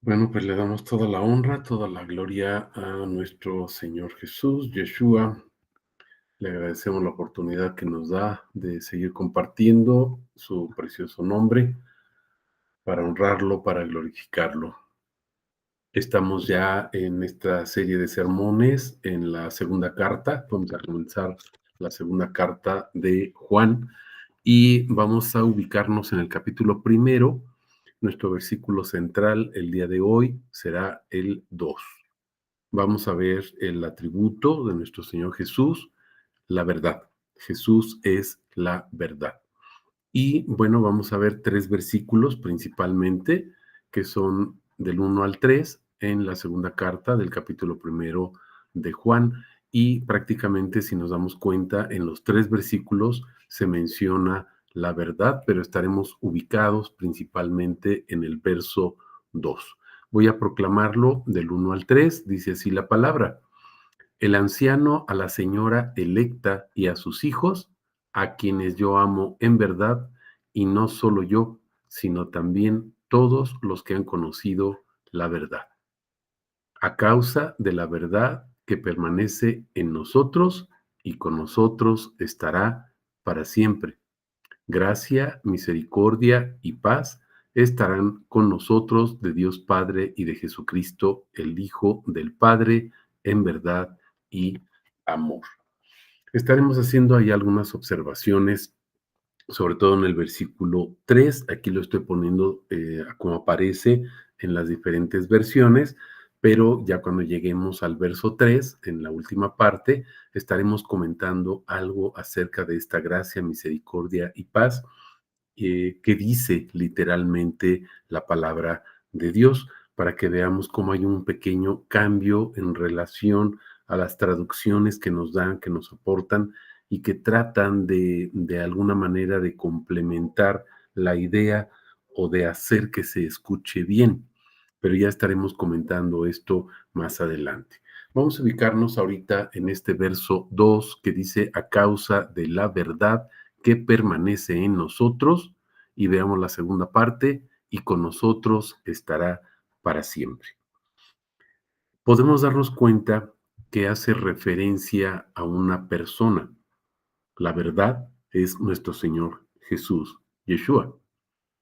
Bueno, pues le damos toda la honra, toda la gloria a nuestro Señor Jesús, Yeshua. Le agradecemos la oportunidad que nos da de seguir compartiendo su precioso nombre para honrarlo, para glorificarlo. Estamos ya en esta serie de sermones en la segunda carta. Vamos a comenzar la segunda carta de Juan y vamos a ubicarnos en el capítulo primero. Nuestro versículo central el día de hoy será el 2. Vamos a ver el atributo de nuestro Señor Jesús, la verdad. Jesús es la verdad. Y bueno, vamos a ver 3 versículos principalmente, que son del 1 al 3 en la segunda carta del capítulo primero de Juan. Y prácticamente, si nos damos cuenta, en los 3 versículos se menciona la verdad, pero estaremos ubicados principalmente en el verso 2. Voy a proclamarlo del 1 al 3, dice así la palabra. El anciano a la señora electa y a sus hijos, a quienes yo amo en verdad, y no solo yo, sino también todos los que han conocido la verdad. A causa de la verdad que permanece en nosotros y con nosotros estará para siempre. Gracia, misericordia y paz estarán con nosotros de Dios Padre y de Jesucristo, el Hijo del Padre, en verdad y amor. Estaremos haciendo ahí algunas observaciones, sobre todo en el versículo 3. Aquí lo estoy poniendo como aparece en las diferentes versiones, pero ya cuando lleguemos al verso 3, en la última parte, estaremos comentando algo acerca de esta gracia, misericordia y paz que dice literalmente la palabra de Dios, para que veamos cómo hay un pequeño cambio en relación a las traducciones que nos dan, que nos aportan y que tratan de alguna manera de complementar la idea o de hacer que se escuche bien. Pero ya estaremos comentando esto más adelante. Vamos a ubicarnos ahorita en este verso 2 que dice, a causa de la verdad que permanece en nosotros, y veamos la segunda parte, y con nosotros estará para siempre. Podemos darnos cuenta que hace referencia a una persona. La verdad es nuestro Señor Jesús, Yeshua.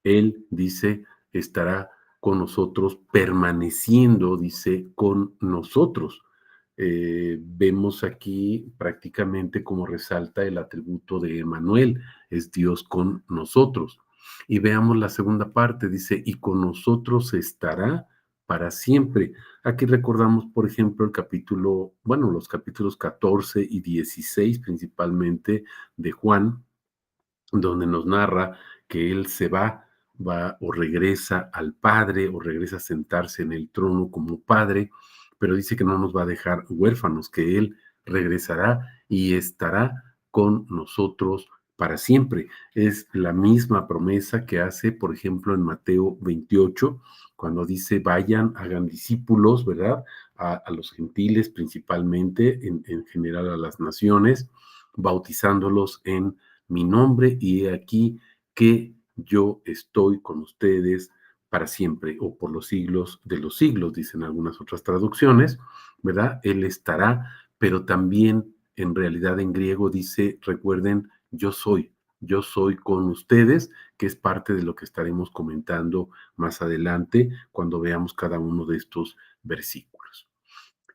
Él dice, estará con nosotros, permaneciendo, dice, con nosotros. Vemos aquí prácticamente como resalta el atributo de Emmanuel, es Dios con nosotros. Y veamos la segunda parte, dice, y con nosotros estará para siempre. Aquí recordamos, por ejemplo, el capítulo, bueno, los capítulos 14 y 16 principalmente de Juan, donde nos narra que él se va o regresa al Padre o regresa a sentarse en el trono como Padre, pero dice que no nos va a dejar huérfanos, que él regresará y estará con nosotros para siempre. Es la misma promesa que hace, por ejemplo, en Mateo 28, cuando dice, vayan, hagan discípulos, ¿verdad? A los gentiles principalmente, en general a las naciones, bautizándolos en mi nombre y he aquí que yo estoy con ustedes para siempre o por los siglos de los siglos, dicen algunas otras traducciones, ¿verdad? Él estará, pero también en realidad en griego dice, recuerden, yo soy con ustedes, que es parte de lo que estaremos comentando más adelante cuando veamos cada uno de estos versículos.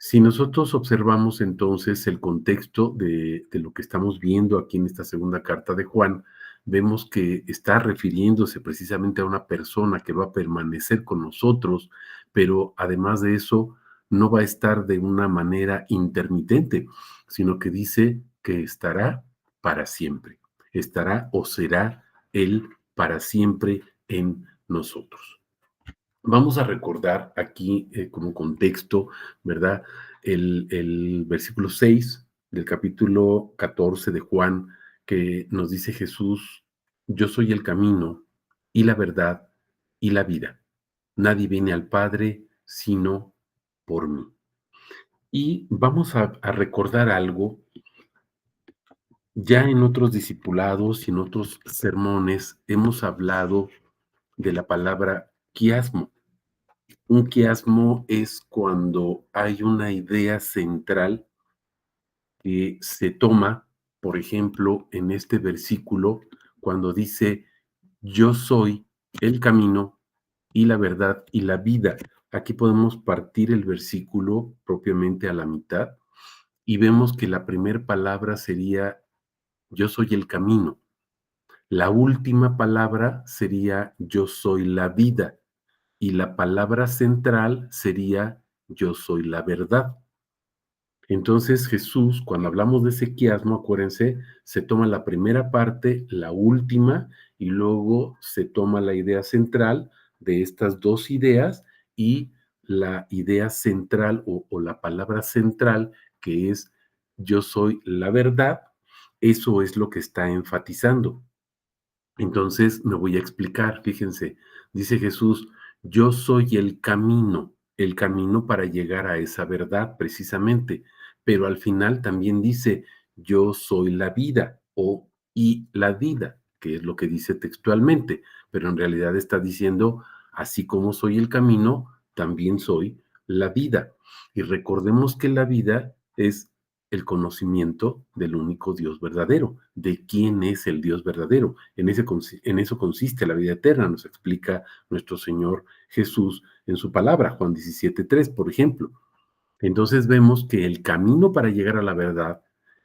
Si nosotros observamos entonces el contexto de lo que estamos viendo aquí en esta segunda carta de Juan, vemos que está refiriéndose precisamente a una persona que va a permanecer con nosotros, pero además de eso, no va a estar de una manera intermitente, sino que dice que estará para siempre, estará o será Él para siempre en nosotros. Vamos a recordar aquí como contexto, ¿verdad? El versículo 6 del capítulo 14 de Juan, que nos dice Jesús, yo soy el camino y la verdad y la vida. Nadie viene al Padre sino por mí. Y vamos a recordar algo, ya en otros discipulados y en otros sermones hemos hablado de la palabra quiasmo. Un quiasmo es cuando hay una idea central que se toma, por ejemplo, en este versículo, cuando dice, yo soy el camino y la verdad y la vida. Aquí podemos partir el versículo propiamente a la mitad y vemos que la primera palabra sería, yo soy el camino. La última palabra sería, yo soy la vida. Y la palabra central sería, yo soy la verdad. Entonces Jesús, cuando hablamos de ese quiasmo, acuérdense, se toma la primera parte, la última, y luego se toma la idea central de estas dos ideas y la idea central o la palabra central, que es yo soy la verdad, eso es lo que está enfatizando. Entonces me voy a explicar, fíjense, dice Jesús, yo soy el camino para llegar a esa verdad precisamente, pero al final también dice, yo soy la vida o y la vida, que es lo que dice textualmente, pero en realidad está diciendo, así como soy el camino, también soy la vida. Y recordemos que la vida es el conocimiento del único Dios verdadero, de quién es el Dios verdadero. En eso consiste la vida eterna, nos explica nuestro Señor Jesús en su palabra, Juan 17:3, por ejemplo. Entonces vemos que el camino para llegar a la verdad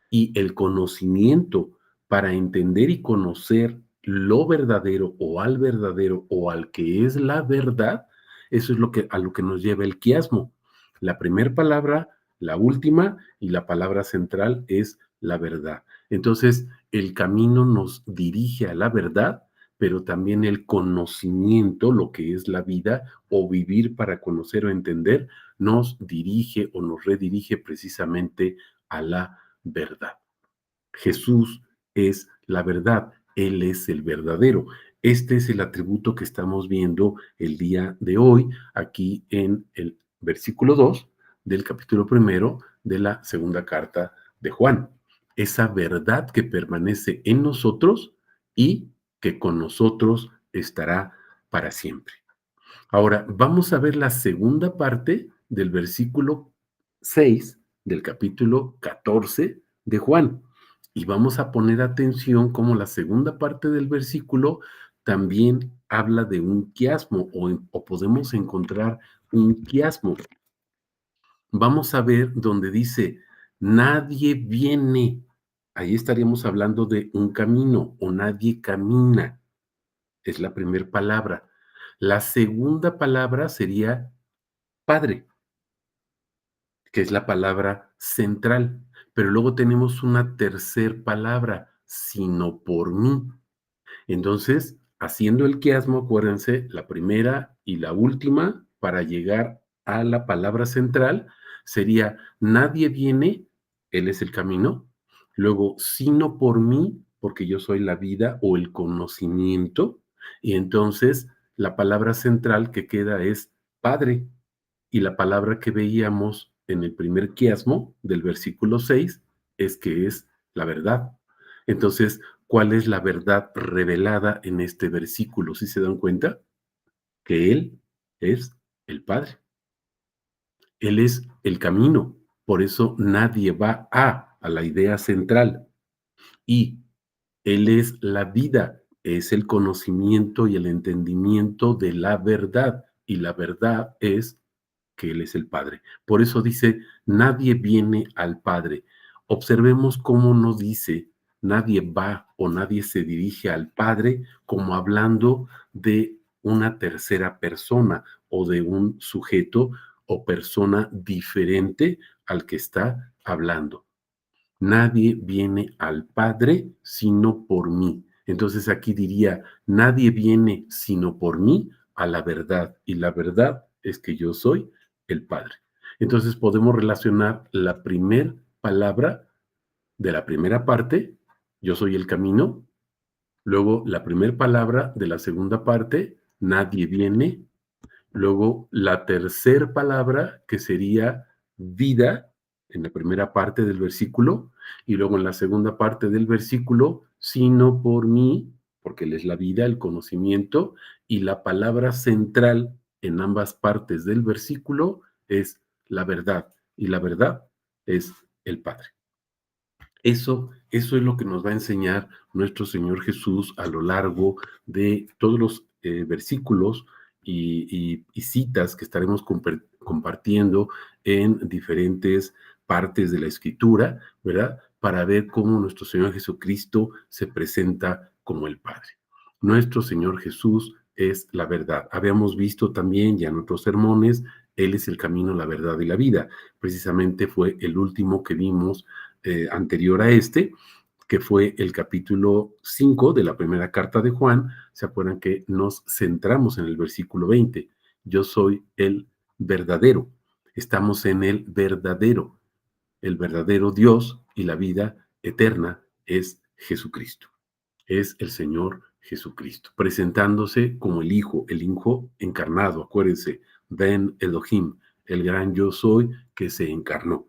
y el conocimiento para entender y conocer lo verdadero o al que es la verdad, eso es lo que a lo que nos lleva el quiasmo. La primera palabra, la última y la palabra central es la verdad. Entonces, el camino nos dirige a la verdad, pero también el conocimiento, lo que es la vida o vivir para conocer o entender, nos dirige o nos redirige precisamente a la verdad. Jesús es la verdad, Él es el verdadero. Este es el atributo que estamos viendo el día de hoy aquí en el versículo 2 del capítulo primero de la segunda carta de Juan. Esa verdad que permanece en nosotros y que con nosotros estará para siempre. Ahora, vamos a ver la segunda parte del versículo 6 del capítulo 14 de Juan. Y vamos a poner atención cómo la segunda parte del versículo también habla de un quiasmo o podemos encontrar un quiasmo. Vamos a ver donde dice, nadie viene. Ahí estaríamos hablando de un camino o nadie camina. Es la primera palabra. La segunda palabra sería Padre, que es la palabra central, pero luego tenemos una tercer palabra, sino por mí. Entonces, haciendo el quiasmo, acuérdense, la primera y la última para llegar a la palabra central sería nadie viene, Él es el camino, luego sino por mí, porque yo soy la vida o el conocimiento, y entonces la palabra central que queda es Padre, y la palabra que veíamos en el primer quiasmo del versículo 6 es que es la verdad. Entonces, ¿cuál es la verdad revelada en este versículo? ¿Sí se dan cuenta? Que Él es el Padre. Él es el camino. Por eso nadie va a la idea central. Y Él es la vida, es el conocimiento y el entendimiento de la verdad. Y la verdad es que Él es el Padre. Por eso dice, nadie viene al Padre. Observemos cómo no dice, nadie va o nadie se dirige al Padre como hablando de una tercera persona o de un sujeto o persona diferente al que está hablando. Nadie viene al Padre sino por mí. Entonces aquí diría, nadie viene sino por mí a la verdad. Y la verdad es que yo soy el Padre. Entonces podemos relacionar la primera palabra de la primera parte, yo soy el camino. Luego la primera palabra de la segunda parte, nadie viene. Luego, la tercera palabra, que sería vida, en la primera parte del versículo, y luego en la segunda parte del versículo, sino por mí, porque Él es la vida, el conocimiento, y la palabra central en ambas partes del versículo es la verdad, y la verdad es el Padre. Eso es lo que nos va a enseñar nuestro Señor Jesús a lo largo de todos los versículos y citas que estaremos compartiendo en diferentes partes de la Escritura, ¿verdad? Para ver cómo nuestro Señor Jesucristo se presenta como el Padre. Nuestro Señor Jesús es la verdad. Habíamos visto también ya en otros sermones, Él es el camino, la verdad y la vida. Precisamente fue el último que vimos anterior a este, que fue el capítulo 5 de la primera carta de Juan. ¿Se acuerdan que nos centramos en el versículo 20? Yo soy el verdadero. Estamos en el verdadero Dios y la vida eterna es Jesucristo, es el Señor Jesucristo, presentándose como el Hijo encarnado, acuérdense, Ben Elohim, el gran yo soy que se encarnó.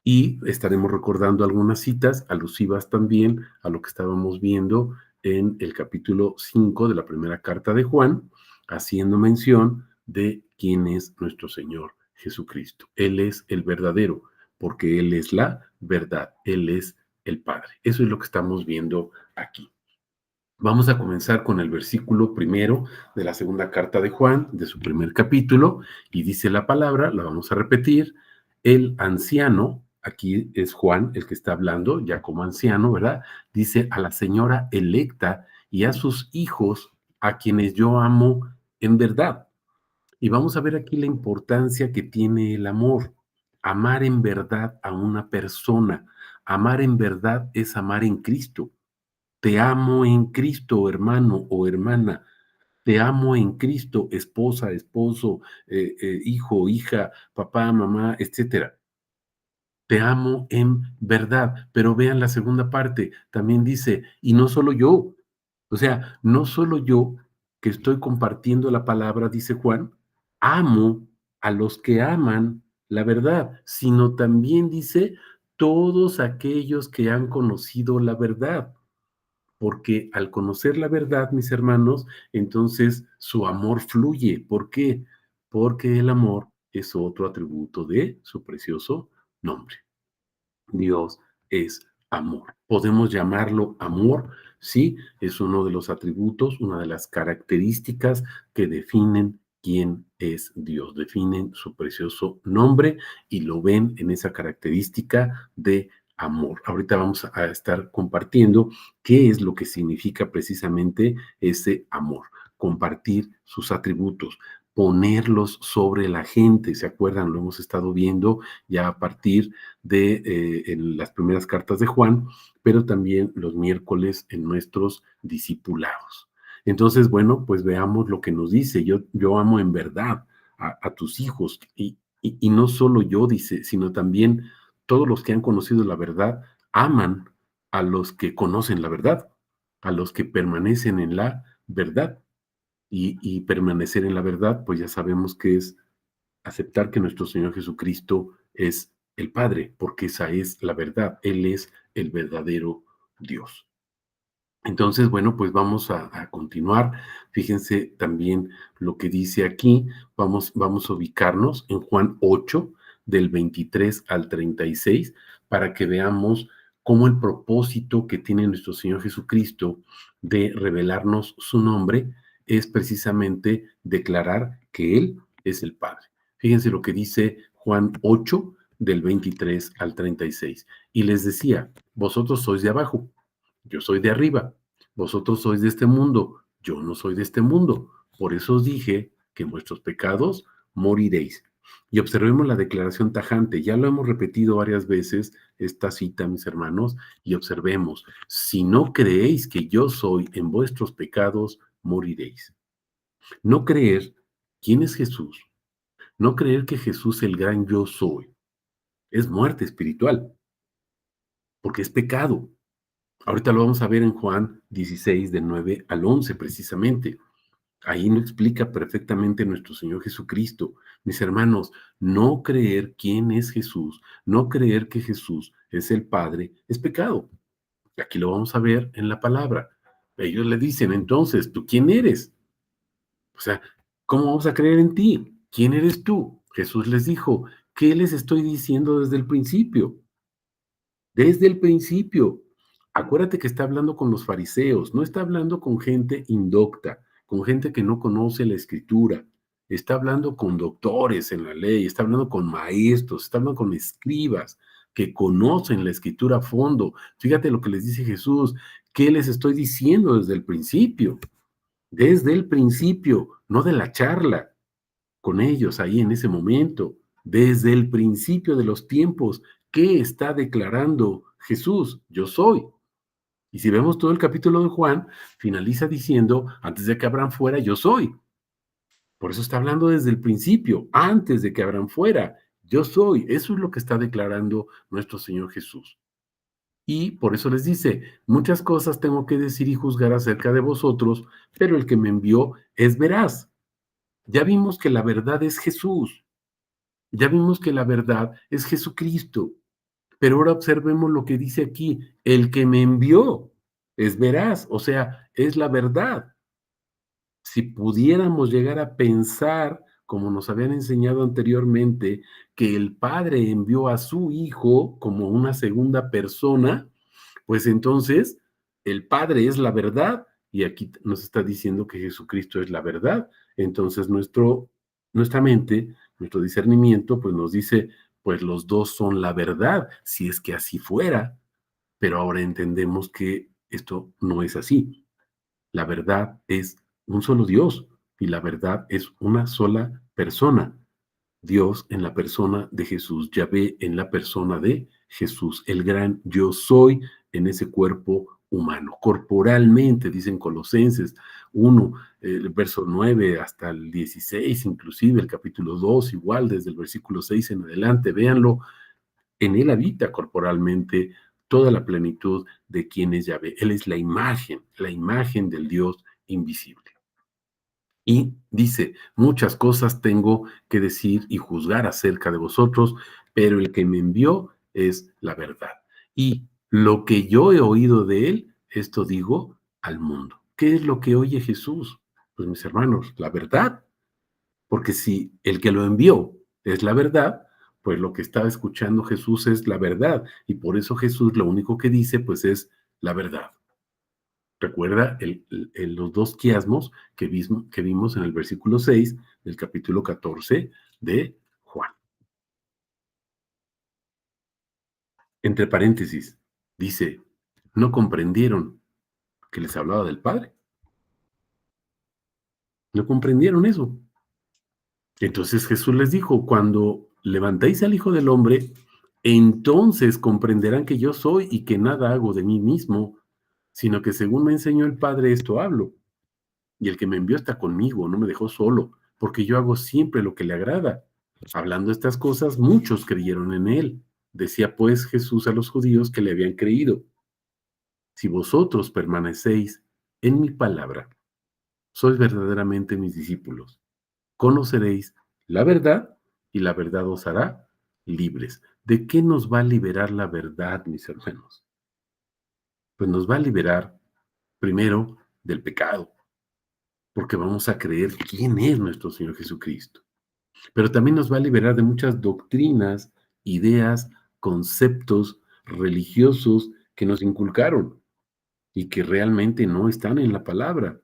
Y estaremos recordando algunas citas alusivas también a lo que estábamos viendo en el capítulo 5 de la primera carta de Juan, haciendo mención de quién es nuestro Señor Jesucristo. Él es el verdadero, porque Él es la verdad, Él es el Padre. Eso es lo que estamos viendo aquí. Vamos a comenzar con el versículo primero de la segunda carta de Juan, de su primer capítulo, y dice la palabra, la vamos a repetir, el anciano, aquí es Juan el que está hablando, ya como anciano, ¿verdad? Dice a la señora electa y a sus hijos, a quienes yo amo en verdad. Y vamos a ver aquí la importancia que tiene el amor. Amar en verdad a una persona. Amar en verdad es amar en Cristo. Te amo en Cristo, hermano o hermana. Te amo en Cristo, esposa, esposo, hijo, hija, papá, mamá, etcétera. Te amo en verdad. Pero vean la segunda parte, también dice, y no solo yo, o sea, no solo yo que estoy compartiendo la palabra, dice Juan, amo a los que aman la verdad, sino también dice todos aquellos que han conocido la verdad, porque al conocer la verdad, mis hermanos, entonces su amor fluye. ¿Por qué? Porque el amor es otro atributo de su precioso nombre. Dios es amor. Podemos llamarlo amor, sí, es uno de los atributos, una de las características que definen quién es Dios, definen su precioso nombre y lo ven en esa característica de amor. Ahorita vamos a estar compartiendo qué es lo que significa precisamente ese amor, compartir sus atributos, ponerlos sobre la gente. ¿Se acuerdan? Lo hemos estado viendo ya a partir de en las primeras cartas de Juan, pero también los miércoles en nuestros discipulados. Entonces, bueno, pues veamos lo que nos dice. Yo amo en verdad a tus hijos y no solo yo, dice, sino también todos los que han conocido la verdad aman a los que conocen la verdad, a los que permanecen en la verdad. Y permanecer en la verdad, pues ya sabemos que es aceptar que nuestro Señor Jesucristo es el Padre, porque esa es la verdad. Él es el verdadero Dios. Entonces, bueno, pues vamos a continuar. Fíjense también lo que dice aquí. Vamos a ubicarnos en Juan 8, del 23 al 36, para que veamos cómo el propósito que tiene nuestro Señor Jesucristo de revelarnos su nombre es precisamente declarar que Él es el Padre. Fíjense lo que dice Juan 8, del 23 al 36. Y les decía, vosotros sois de abajo, yo soy de arriba. Vosotros sois de este mundo, yo no soy de este mundo. Por eso os dije que en vuestros pecados moriréis. Y observemos la declaración tajante. Ya lo hemos repetido varias veces, esta cita, mis hermanos, y observemos, si no creéis que yo soy, en vuestros pecados moriréis. No creer quién es Jesús, no creer que Jesús el gran yo soy, es muerte espiritual, porque es pecado. Ahorita lo vamos a ver en Juan 16, de 9 al 11, precisamente. Ahí nos explica perfectamente nuestro Señor Jesucristo. Mis hermanos, no creer quién es Jesús, no creer que Jesús es el Padre, es pecado. Aquí lo vamos a ver en la palabra. Ellos le dicen, entonces, ¿tú quién eres? O sea, ¿Cómo vamos a creer en ti? ¿Quién eres tú? Jesús les dijo, ¿qué les estoy diciendo desde el principio? Desde el principio. Acuérdate que está hablando con los fariseos, no está hablando con gente indocta, con gente que no conoce la escritura. Está hablando con doctores en la ley, está hablando con maestros, está hablando con escribas que conocen la escritura a fondo. Fíjate lo que les dice Jesús, ¿qué les estoy diciendo desde el principio, no de la charla con ellos ahí en ese momento, desde el principio de los tiempos. ¿Qué está declarando Jesús? Yo soy. Y si vemos todo el capítulo de Juan, finaliza diciendo, antes de que Abraham fuera, yo soy. Por eso está hablando desde el principio, antes de que Abraham fuera, yo soy. Eso es lo que está declarando nuestro Señor Jesús. Y por eso les dice, muchas cosas tengo que decir y juzgar acerca de vosotros, pero el que me envió es veraz. Ya vimos que la verdad es Jesús. Ya vimos que la verdad es Jesucristo, pero ahora observemos lo que dice aquí, el que me envió es veraz, o sea, es la verdad. Si pudiéramos llegar a pensar, como nos habían enseñado anteriormente, que el Padre envió a su Hijo como una segunda persona, pues entonces el Padre es la verdad y aquí nos está diciendo que Jesucristo es la verdad. Entonces nuestra mente, nuestro discernimiento, pues nos dice, pues los dos son la verdad, si es que así fuera, pero ahora entendemos que esto no es así. La verdad es un solo Dios y la verdad es una sola persona. Dios en la persona de Jesús, Yahvé en la persona de Jesús, el gran yo soy en ese cuerpo humano. Corporalmente, dicen Colosenses 1, el verso 9 hasta el 16, inclusive el capítulo 2, igual desde el versículo 6 en adelante, véanlo, en él habita corporalmente toda la plenitud de quien es Yahvé. Él es la imagen del Dios invisible. Y dice, muchas cosas tengo que decir y juzgar acerca de vosotros, pero el que me envió es la verdad. Y lo que yo he oído de él, esto digo al mundo. ¿Qué es lo que oye Jesús? Pues mis hermanos, la verdad. Porque si el que lo envió es la verdad, pues lo que estaba escuchando Jesús es la verdad. Y por eso Jesús lo único que dice, pues es la verdad. Recuerda los dos quiasmos que vimos en el versículo 6 del capítulo 14 de Juan. Entre paréntesis, dice, no comprendieron que les hablaba del Padre. No comprendieron eso. Entonces Jesús les dijo, cuando levantéis al Hijo del Hombre, entonces comprenderán que yo soy y que nada hago de mí mismo, sino que según me enseñó el Padre, esto hablo. Y el que me envió está conmigo, no me dejó solo, porque yo hago siempre lo que le agrada. Hablando estas cosas, muchos creyeron en él. Decía pues Jesús a los judíos que le habían creído, si vosotros permanecéis en mi palabra, sois verdaderamente mis discípulos. Conoceréis la verdad y la verdad os hará libres. ¿De qué nos va a liberar la verdad, mis hermanos? Pues nos va a liberar primero del pecado, porque vamos a creer quién es nuestro Señor Jesucristo. Pero también nos va a liberar de muchas doctrinas, ideas, conceptos religiosos que nos inculcaron y que realmente no están en la palabra.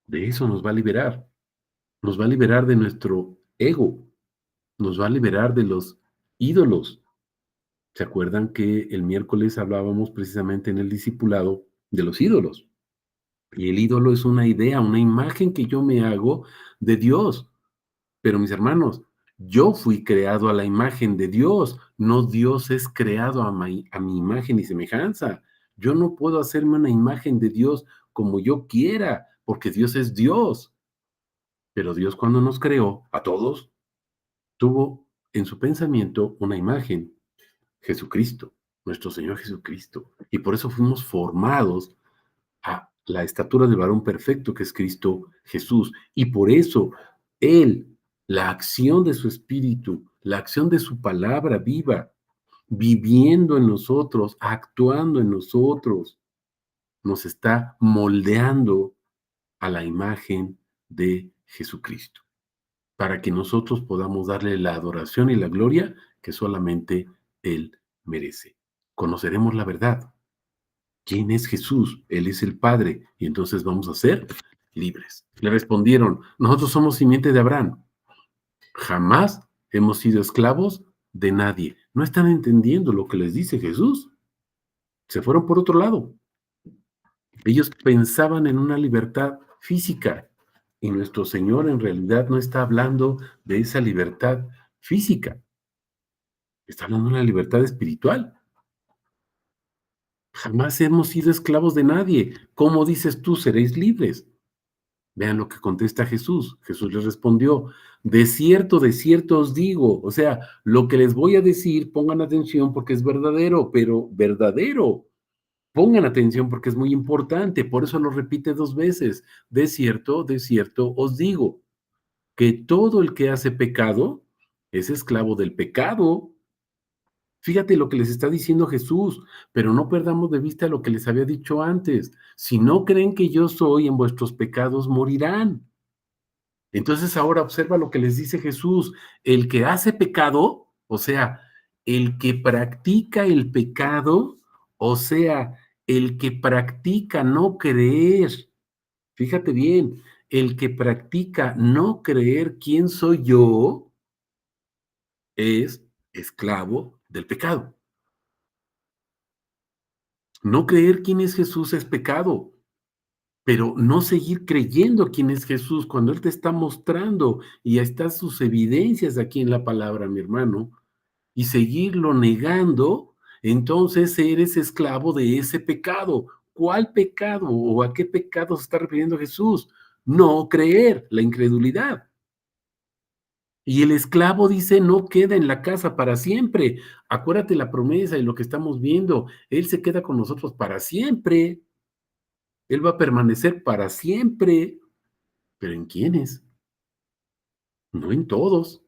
De eso nos va a liberar. Nos va a liberar de nuestro ego, nos va a liberar de los ídolos. ¿Se acuerdan que el miércoles hablábamos precisamente en el discipulado de los ídolos? Y el ídolo es una idea, una imagen que yo me hago de Dios. Pero mis hermanos, yo fui creado a la imagen de Dios, no Dios es creado a mi imagen y semejanza. Yo no puedo hacerme una imagen de Dios como yo quiera, porque Dios es Dios. Pero Dios cuando nos creó a todos, tuvo en su pensamiento una imagen, Jesucristo, nuestro Señor Jesucristo. Y por eso fuimos formados a la estatura del varón perfecto que es Cristo Jesús. Y por eso Él, la acción de su Espíritu, la acción de su palabra viva, viviendo en nosotros, actuando en nosotros, nos está moldeando a la imagen de Jesucristo, para que nosotros podamos darle la adoración y la gloria que solamente Él merece. Conoceremos la verdad. ¿Quién es Jesús? Él es el Padre, y entonces vamos a ser libres. Le respondieron, nosotros somos simiente de Abraham. Jamás hemos sido esclavos de nadie. No están entendiendo lo que les dice Jesús. Se fueron por otro lado. Ellos pensaban en una libertad física y nuestro Señor en realidad no está hablando de esa libertad física. Está hablando de una libertad espiritual. Jamás hemos sido esclavos de nadie. ¿Cómo dices tú, seréis libres? Vean lo que contesta Jesús. Jesús les respondió, de cierto os digo, o sea, lo que les voy a decir, pongan atención porque es verdadero, pero verdadero. Pongan atención porque es muy importante, por eso lo repite 2 veces. De cierto os digo, que todo el que hace pecado es esclavo del pecado. Fíjate lo que les está diciendo Jesús, pero no perdamos de vista lo que les había dicho antes. Si no creen que yo soy, en vuestros pecados morirán. Entonces ahora observa lo que les dice Jesús. El que hace pecado, o sea, el que practica el pecado, o sea, el que practica no creer. Fíjate bien, el que practica no creer quién soy yo es esclavo del pecado. No creer quién es Jesús es pecado, pero no seguir creyendo quién es Jesús cuando Él te está mostrando y están sus evidencias aquí en la palabra, mi hermano, y seguirlo negando, entonces eres esclavo de ese pecado. ¿Cuál pecado o a qué pecado se está refiriendo Jesús? No creer, la incredulidad. Y el esclavo dice, no queda en la casa para siempre. Acuérdate la promesa y lo que estamos viendo. Él se queda con nosotros para siempre. Él va a permanecer para siempre. ¿Pero en quiénes? No en todos,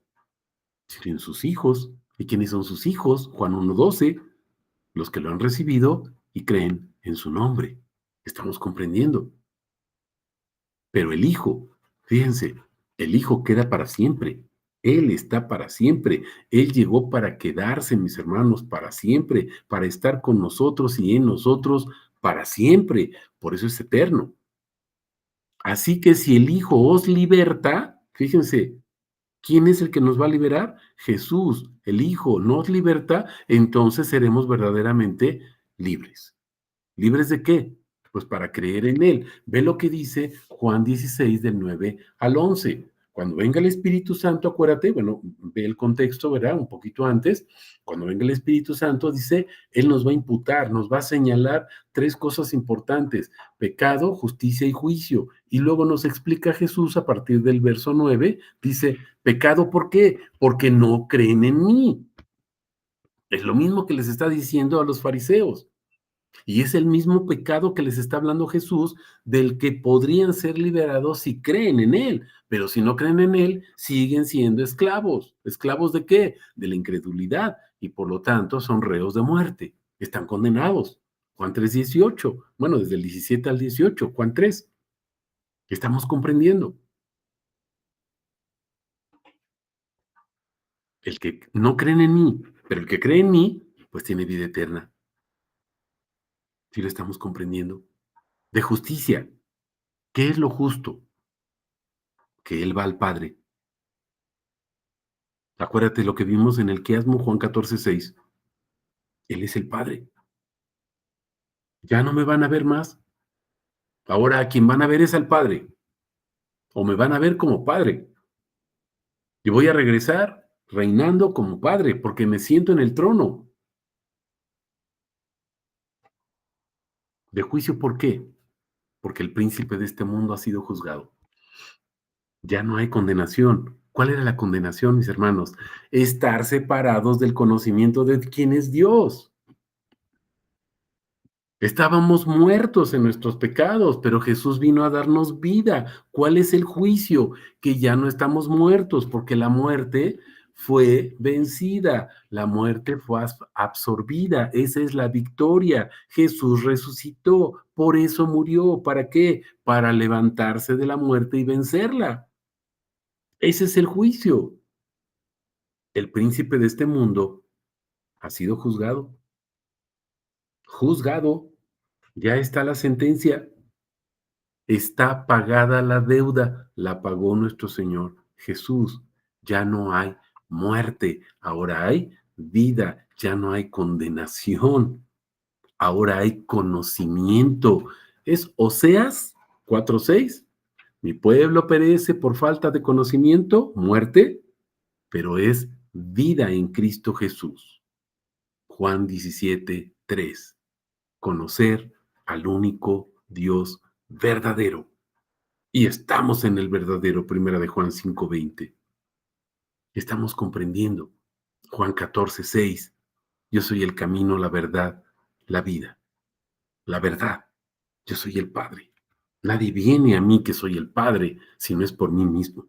sino en sus hijos. ¿Y quiénes son sus hijos? Juan 1:12, los que lo han recibido y creen en su nombre. Estamos comprendiendo. Pero el Hijo, fíjense, el Hijo queda para siempre. Él está para siempre. Él llegó para quedarse, mis hermanos, para siempre, para estar con nosotros y en nosotros para siempre. Por eso es eterno. Así que si el Hijo os liberta, fíjense, ¿quién es el que nos va a liberar? Jesús, el Hijo, nos liberta, entonces seremos verdaderamente libres. ¿Libres de qué? Pues para creer en Él. Ve lo que dice Juan 16, del 9 al 11. Cuando venga el Espíritu Santo, acuérdate, bueno, ve el contexto, ¿verdad? Un poquito antes. Cuando venga el Espíritu Santo, dice, Él nos va a imputar, nos va a señalar 3 cosas importantes: pecado, justicia y juicio. Y luego nos explica Jesús a partir del verso 9, dice, pecado, ¿por qué? Porque no creen en mí. Es lo mismo que les está diciendo a los fariseos. Y es el mismo pecado que les está hablando Jesús, del que podrían ser liberados si creen en Él, pero si no creen en Él, siguen siendo esclavos. ¿Esclavos de qué? De la incredulidad, y por lo tanto son reos de muerte, están condenados. Juan 3:18, bueno, desde el 17 al 18, Juan 3, estamos comprendiendo. El que no creen en mí, pero el que cree en mí, pues tiene vida eterna. ¿Sí lo estamos comprendiendo? De justicia, ¿qué es lo justo? Que Él va al Padre. Acuérdate lo que vimos en el quiasmo, Juan 14:6. Él es el Padre. Ya no me van a ver más. Ahora a quien van a ver es al Padre, o me van a ver como Padre. Y voy a regresar reinando como Padre, porque me siento en el trono. De juicio, ¿por qué? Porque el príncipe de este mundo ha sido juzgado. Ya no hay condenación. ¿Cuál era la condenación, mis hermanos? Estar separados del conocimiento de quién es Dios. Estábamos muertos en nuestros pecados, pero Jesús vino a darnos vida. ¿Cuál es el juicio? Que ya no estamos muertos, porque la muerte, fue vencida, la muerte fue absorbida, esa es la victoria. Jesús resucitó, por eso murió. ¿Para qué? Para levantarse de la muerte y vencerla. Ese es el juicio. El príncipe de este mundo ha sido juzgado, juzgado, ya está la sentencia, está pagada la deuda, la pagó nuestro Señor Jesús. Ya no hay muerte, ahora hay vida, ya no hay condenación, ahora hay conocimiento. Es Oseas 4:6. Mi pueblo perece por falta de conocimiento, muerte, pero es vida en Cristo Jesús. Juan 17:3. Conocer al único Dios verdadero. Y estamos en el verdadero, primera de Juan 5:20. Estamos comprendiendo. Juan 14:6. Yo soy el camino, la verdad, la vida. La verdad. Yo soy el Padre. Nadie viene a mí que soy el Padre si no es por mí mismo.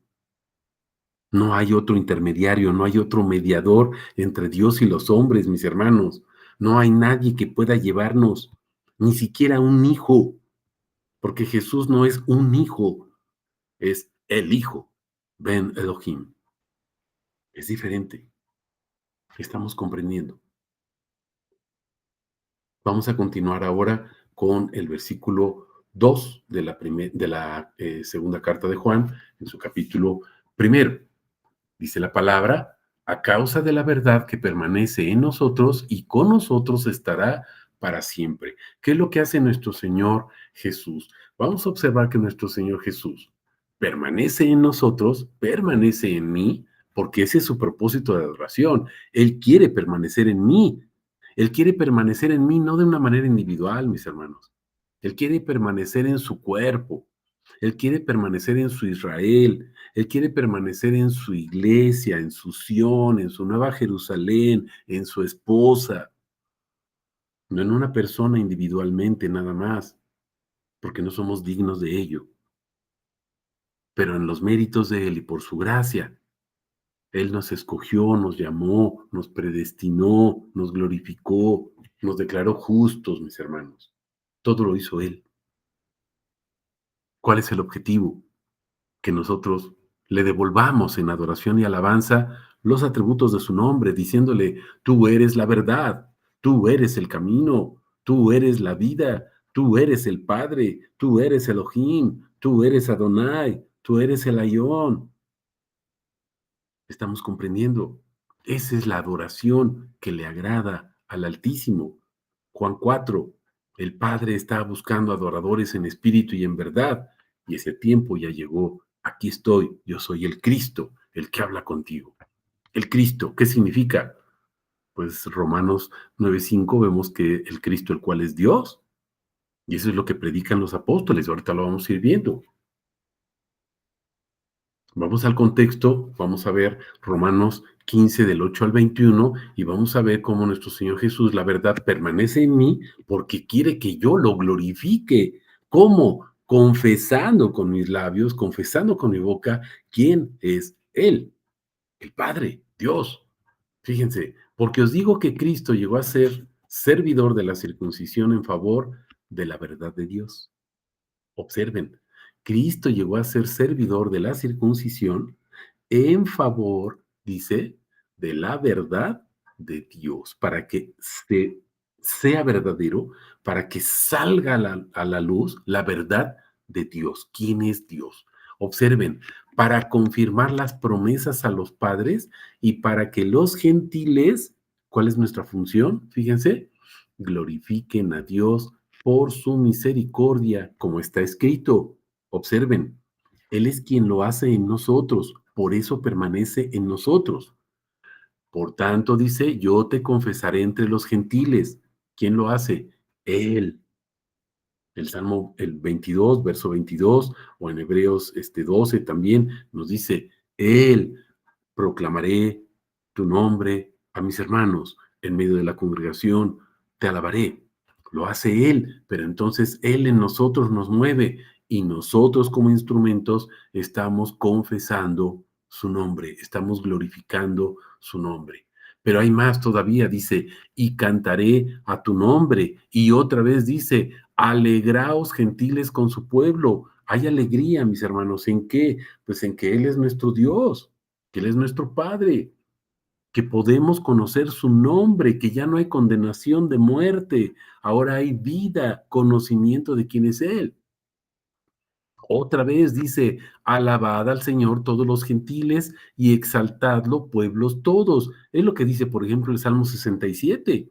No hay otro intermediario, no hay otro mediador entre Dios y los hombres, mis hermanos. No hay nadie que pueda llevarnos, ni siquiera un hijo, porque Jesús no es un hijo, es el Hijo, Ben Elohim. Es diferente, estamos comprendiendo. Vamos a continuar ahora con el versículo 2 de la segunda carta de Juan, en su capítulo primero. Dice la palabra, a causa de la verdad que permanece en nosotros y con nosotros estará para siempre. ¿Qué es lo que hace nuestro Señor Jesús? Vamos a observar que nuestro Señor Jesús permanece en nosotros, permanece en mí, porque ese es su propósito de adoración. Él quiere permanecer en mí. Él quiere permanecer en mí no de una manera individual, mis hermanos. Él quiere permanecer en su cuerpo. Él quiere permanecer en su Israel. Él quiere permanecer en su iglesia, en su Sión, en su nueva Jerusalén, en su esposa. No en una persona individualmente nada más, porque no somos dignos de ello. Pero en los méritos de Él y por su gracia, Él nos escogió, nos llamó, nos predestinó, nos glorificó, nos declaró justos, mis hermanos. Todo lo hizo Él. ¿Cuál es el objetivo? Que nosotros le devolvamos en adoración y alabanza los atributos de su nombre, diciéndole, tú eres la verdad, tú eres el camino, tú eres la vida, tú eres el Padre, tú eres Elohim, tú eres Adonai, tú eres el Ayón. Estamos comprendiendo. Esa es la adoración que le agrada al Altísimo. Juan 4, el Padre está buscando adoradores en espíritu y en verdad, y ese tiempo ya llegó. Aquí estoy, yo soy el Cristo, el que habla contigo. El Cristo, ¿qué significa? Pues Romanos 9:5 vemos que el Cristo, el cual es Dios, y eso es lo que predican los apóstoles, ahorita lo vamos a ir viendo. Vamos al contexto, vamos a ver Romanos 15 del 8 al 21 y vamos a ver cómo nuestro Señor Jesús, la verdad, permanece en mí porque quiere que yo lo glorifique. ¿Cómo? Confesando con mis labios, confesando con mi boca quién es Él, el Padre, Dios. Fíjense, porque os digo que Cristo llegó a ser servidor de la circuncisión en favor de la verdad de Dios. Observen, Cristo llegó a ser servidor de la circuncisión en favor, dice, de la verdad de Dios, para que sea verdadero, para que salga a la luz la verdad de Dios. ¿Quién es Dios? Observen, para confirmar las promesas a los padres y para que los gentiles, ¿cuál es nuestra función? Fíjense, glorifiquen a Dios por su misericordia, como está escrito. Observen, Él es quien lo hace en nosotros, por eso permanece en nosotros. Por tanto, dice, yo te confesaré entre los gentiles. ¿Quién lo hace? Él. El Salmo, el 22, verso 22, o en Hebreos 12 también nos dice, Él, proclamaré tu nombre a mis hermanos en medio de la congregación, te alabaré. Lo hace Él, pero entonces Él en nosotros nos mueve y nosotros como instrumentos estamos confesando su nombre, estamos glorificando su nombre. Pero hay más todavía, dice, y cantaré a tu nombre. Y otra vez dice, alegraos gentiles con su pueblo. Hay alegría, mis hermanos, ¿en qué? Pues en que Él es nuestro Dios, que Él es nuestro Padre, que podemos conocer su nombre, que ya no hay condenación de muerte, ahora hay vida, conocimiento de quién es Él. Otra vez dice, alabad al Señor todos los gentiles y exaltadlo pueblos todos. Es lo que dice, por ejemplo, el Salmo 67.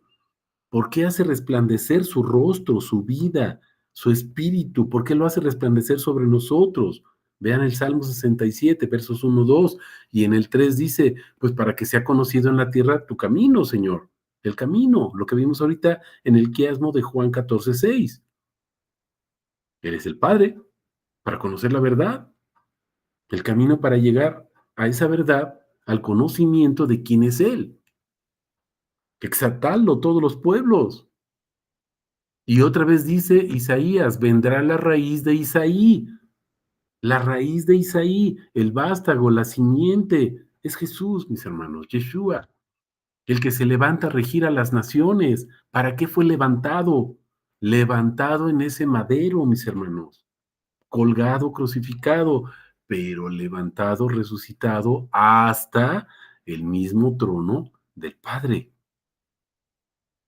¿Por qué hace resplandecer su rostro, su vida, su espíritu? ¿Por qué lo hace resplandecer sobre nosotros? Vean el Salmo 67, versos 1, 2, y en el 3 dice, pues para que sea conocido en la tierra tu camino, Señor. El camino, lo que vimos ahorita en el quiasmo de Juan 14, 6. Eres el Padre para conocer la verdad, el camino para llegar a esa verdad, al conocimiento de quién es Él. Exaltadlo todos los pueblos. Y otra vez dice Isaías, vendrá la raíz de Isaí, la raíz de Isaí, el vástago, la simiente, es Jesús, mis hermanos, Yeshua, el que se levanta a regir a las naciones. ¿Para qué fue levantado? Levantado en ese madero, mis hermanos, colgado, crucificado, pero levantado, resucitado hasta el mismo trono del Padre,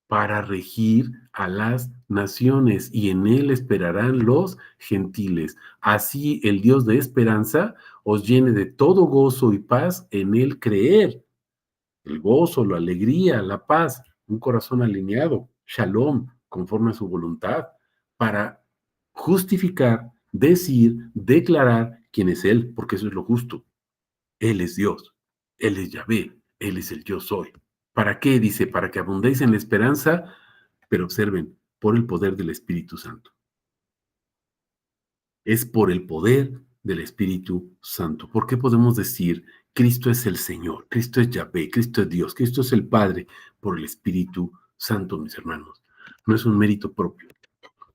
para regir a las naciones, y en él esperarán los gentiles. Así el Dios de esperanza os llene de todo gozo y paz en él creer. El gozo, la alegría, la paz, un corazón alineado, shalom, conforme a su voluntad, para justificar, decir, declarar quién es Él, porque eso es lo justo. Él es Dios, Él es Yahvé, Él es el yo soy. ¿Para qué? Dice, para que abundéis en la esperanza, pero observen, por el poder del Espíritu Santo. Es por el poder del Espíritu Santo. ¿Por qué podemos decir Cristo es el Señor, Cristo es Yahvé, Cristo es Dios, Cristo es el Padre? Por el Espíritu Santo, mis hermanos. No es un mérito propio,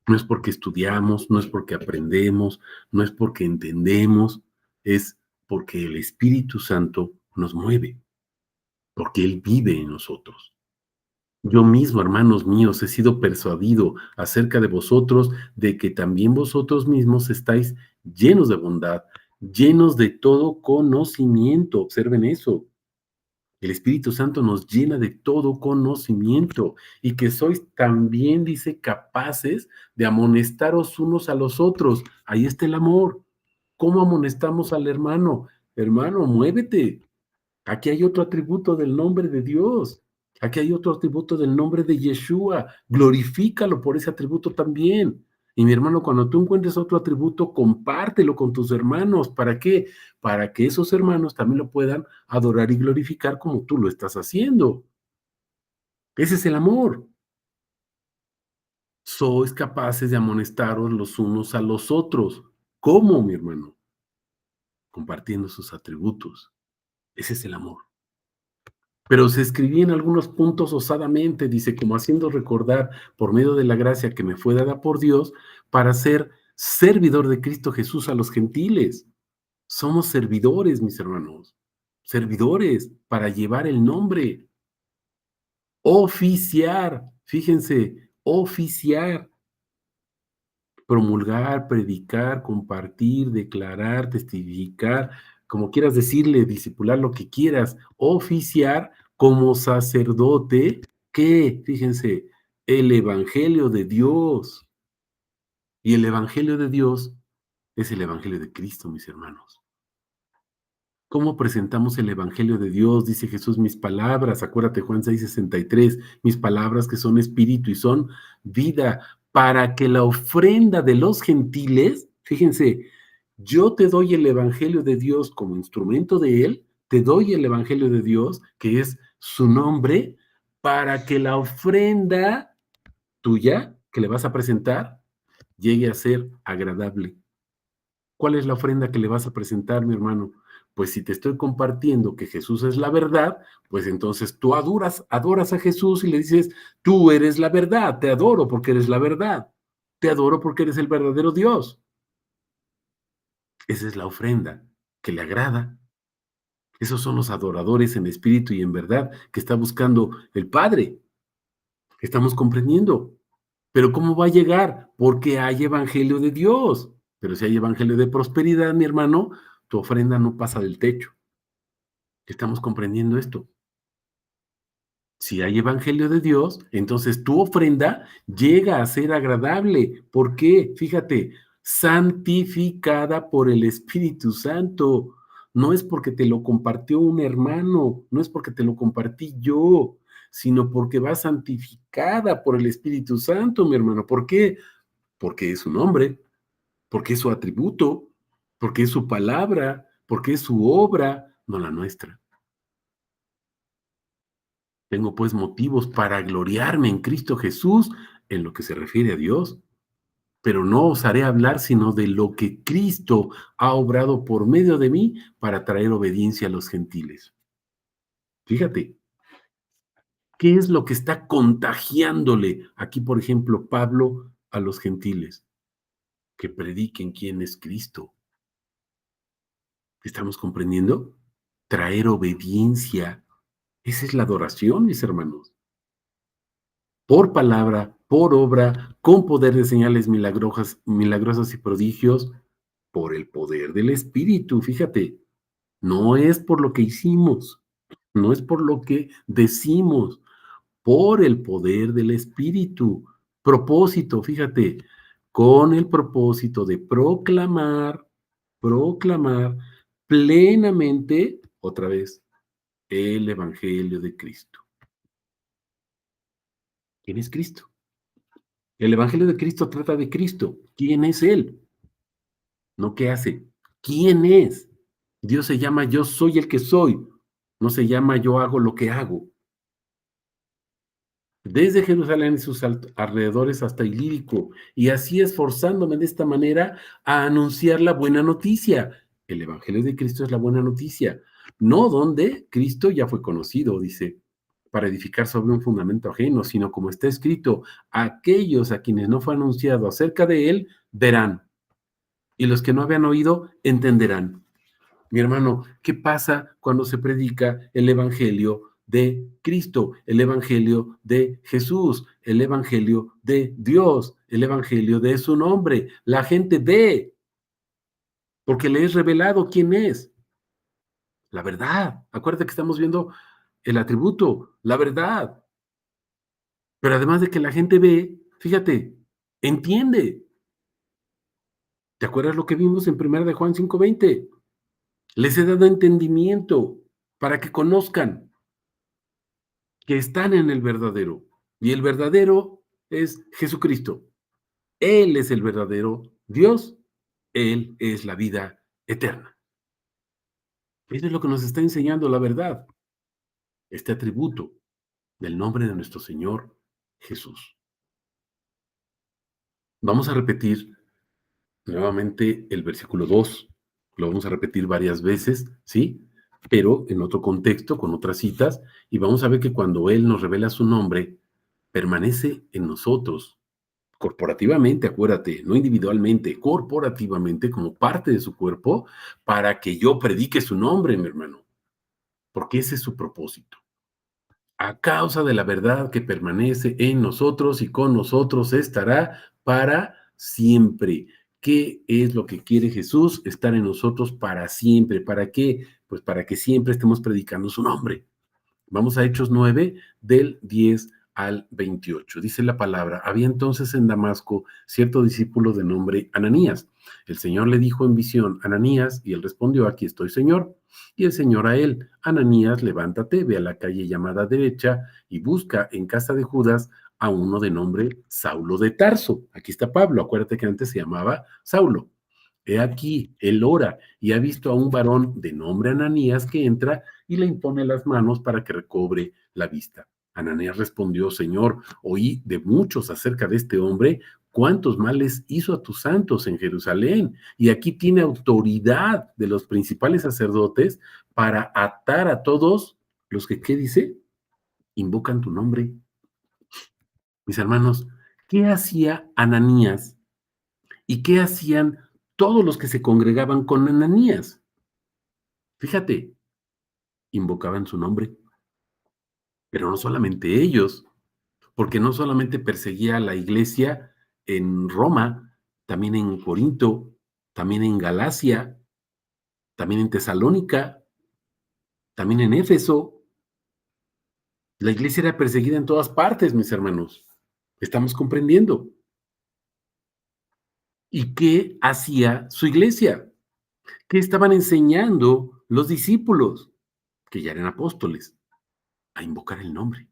no es porque estudiamos, no es porque aprendemos, no es porque entendemos, es porque el Espíritu Santo nos mueve, porque Él vive en nosotros. Yo mismo, hermanos míos, he sido persuadido acerca de vosotros, de que también vosotros mismos estáis llenos de bondad, llenos de todo conocimiento. Observen eso. El Espíritu Santo nos llena de todo conocimiento, y que sois también, dice, capaces de amonestaros unos a los otros. Ahí está el amor. ¿Cómo amonestamos al hermano? Hermano, muévete. Aquí hay otro atributo del nombre de Dios. Aquí hay otro atributo del nombre de Yeshua. Glorifícalo por ese atributo también. Y mi hermano, cuando tú encuentres otro atributo, compártelo con tus hermanos. ¿Para qué? Para que esos hermanos también lo puedan adorar y glorificar como tú lo estás haciendo. Ese es el amor. Sois capaces de amonestaros los unos a los otros. ¿Cómo, mi hermano? Compartiendo sus atributos. Ese es el amor. Pero se escribí en algunos puntos osadamente, dice, como haciendo recordar por medio de la gracia que me fue dada por Dios para ser servidor de Cristo Jesús a los gentiles. Somos servidores, mis hermanos, servidores para llevar el nombre, oficiar, fíjense, oficiar, promulgar, predicar, compartir, declarar, testificar, como quieras decirle, discipular, lo que quieras, oficiar como sacerdote, que, fíjense, el Evangelio de Dios. Y el Evangelio de Dios es el Evangelio de Cristo, mis hermanos. ¿Cómo presentamos el Evangelio de Dios? Dice Jesús, mis palabras, acuérdate Juan 6:63, mis palabras que son espíritu y son vida, para que la ofrenda de los gentiles, fíjense, yo te doy el Evangelio de Dios como instrumento de Él, te doy el Evangelio de Dios, que es su nombre, para que la ofrenda tuya que le vas a presentar llegue a ser agradable. ¿Cuál es la ofrenda que le vas a presentar, mi hermano? Pues si te estoy compartiendo que Jesús es la verdad, pues entonces tú adoras a Jesús y le dices, tú eres la verdad, te adoro porque eres la verdad, te adoro porque eres el verdadero Dios. Esa es la ofrenda que le agrada. Esos son los adoradores en espíritu y en verdad que está buscando el Padre. Estamos comprendiendo. Pero ¿cómo va a llegar? Porque hay evangelio de Dios. Pero si hay evangelio de prosperidad, mi hermano, tu ofrenda no pasa del techo. Estamos comprendiendo esto. Si hay evangelio de Dios, entonces tu ofrenda llega a ser agradable. ¿Por qué? Fíjate, santificada por el Espíritu Santo. No es porque te lo compartió un hermano, no es porque te lo compartí yo, sino porque va santificada por el Espíritu Santo, mi hermano. ¿Por qué? Porque es su nombre, porque es su atributo, porque es su palabra, porque es su obra, no la nuestra. Tengo pues motivos para gloriarme en Cristo Jesús en lo que se refiere a Dios, pero no os haré hablar sino de lo que Cristo ha obrado por medio de mí para traer obediencia a los gentiles. Fíjate, ¿qué es lo que está contagiándole aquí, por ejemplo, Pablo a los gentiles? Que prediquen quién es Cristo. ¿Estamos comprendiendo? Traer obediencia. Esa es la adoración, mis hermanos. Por palabra, por obra, con poder de señales milagrosas y prodigios, por el poder del Espíritu. Fíjate, no es por lo que hicimos, no es por lo que decimos, por el poder del Espíritu. Propósito, fíjate, con el propósito de proclamar plenamente, otra vez, el Evangelio de Cristo. ¿Quién es Cristo? El Evangelio de Cristo trata de Cristo. ¿Quién es Él? No qué hace. ¿Quién es? Dios se llama yo soy el que soy. No se llama yo hago lo que hago. Desde Jerusalén y sus alrededores hasta Ilírico, y así esforzándome de esta manera a anunciar la buena noticia. El Evangelio de Cristo es la buena noticia, no donde Cristo ya fue conocido, dice, para edificar sobre un fundamento ajeno, sino como está escrito, aquellos a quienes no fue anunciado acerca de él verán, y los que no habían oído entenderán. Mi hermano, ¿qué pasa cuando se predica el Evangelio de Cristo, el Evangelio de Jesús, el Evangelio de Dios, el Evangelio de su nombre? La gente ve, porque le es revelado quién es. La verdad. Acuérdate que estamos viendo el atributo, la verdad. Pero además de que la gente ve, fíjate, entiende. ¿Te acuerdas lo que vimos en 1 de Juan 5:20? Les he dado entendimiento para que conozcan que están en el verdadero. Y el verdadero es Jesucristo. Él es el verdadero Dios. Él es la vida eterna. Eso es lo que nos está enseñando la verdad, este atributo del nombre de nuestro Señor Jesús. Vamos a repetir nuevamente el versículo 2. Lo vamos a repetir varias veces, ¿sí? Pero en otro contexto, con otras citas, y vamos a ver que cuando Él nos revela su nombre, permanece en nosotros corporativamente, acuérdate, no individualmente, corporativamente, como parte de su cuerpo, para que yo predique su nombre, mi hermano, porque ese es su propósito. A causa de la verdad que permanece en nosotros y con nosotros estará para siempre. ¿Qué es lo que quiere Jesús? Estar en nosotros para siempre. ¿Para qué? Pues para que siempre estemos predicando su nombre. Vamos a Hechos 9, del 10 al 28. Dice la palabra, había entonces en Damasco cierto discípulo de nombre Ananías. El Señor le dijo en visión, Ananías, y él respondió, aquí estoy, Señor. Y el Señor a él, Ananías, levántate, ve a la calle llamada derecha y busca en casa de Judas a uno de nombre Saulo de Tarso. Aquí está Pablo, acuérdate que antes se llamaba Saulo. He aquí, él ora y ha visto a un varón de nombre Ananías que entra y le impone las manos para que recobre la vista. Ananías respondió, Señor, oí de muchos acerca de este hombre, cuántos males hizo a tus santos en Jerusalén. Y aquí tiene autoridad de los principales sacerdotes para atar a todos los que, ¿qué dice? Invocan tu nombre. Mis hermanos, ¿qué hacía Ananías y qué hacían todos los que se congregaban con Ananías? Fíjate, invocaban su nombre, pero no solamente ellos, porque no solamente perseguía a la iglesia en Roma, también en Corinto, también en Galacia, también en Tesalónica, también en Éfeso. La iglesia era perseguida en todas partes, mis hermanos. ¿Estamos comprendiendo? ¿Y qué hacía su iglesia? ¿Qué estaban enseñando los discípulos, que ya eran apóstoles? A invocar el nombre.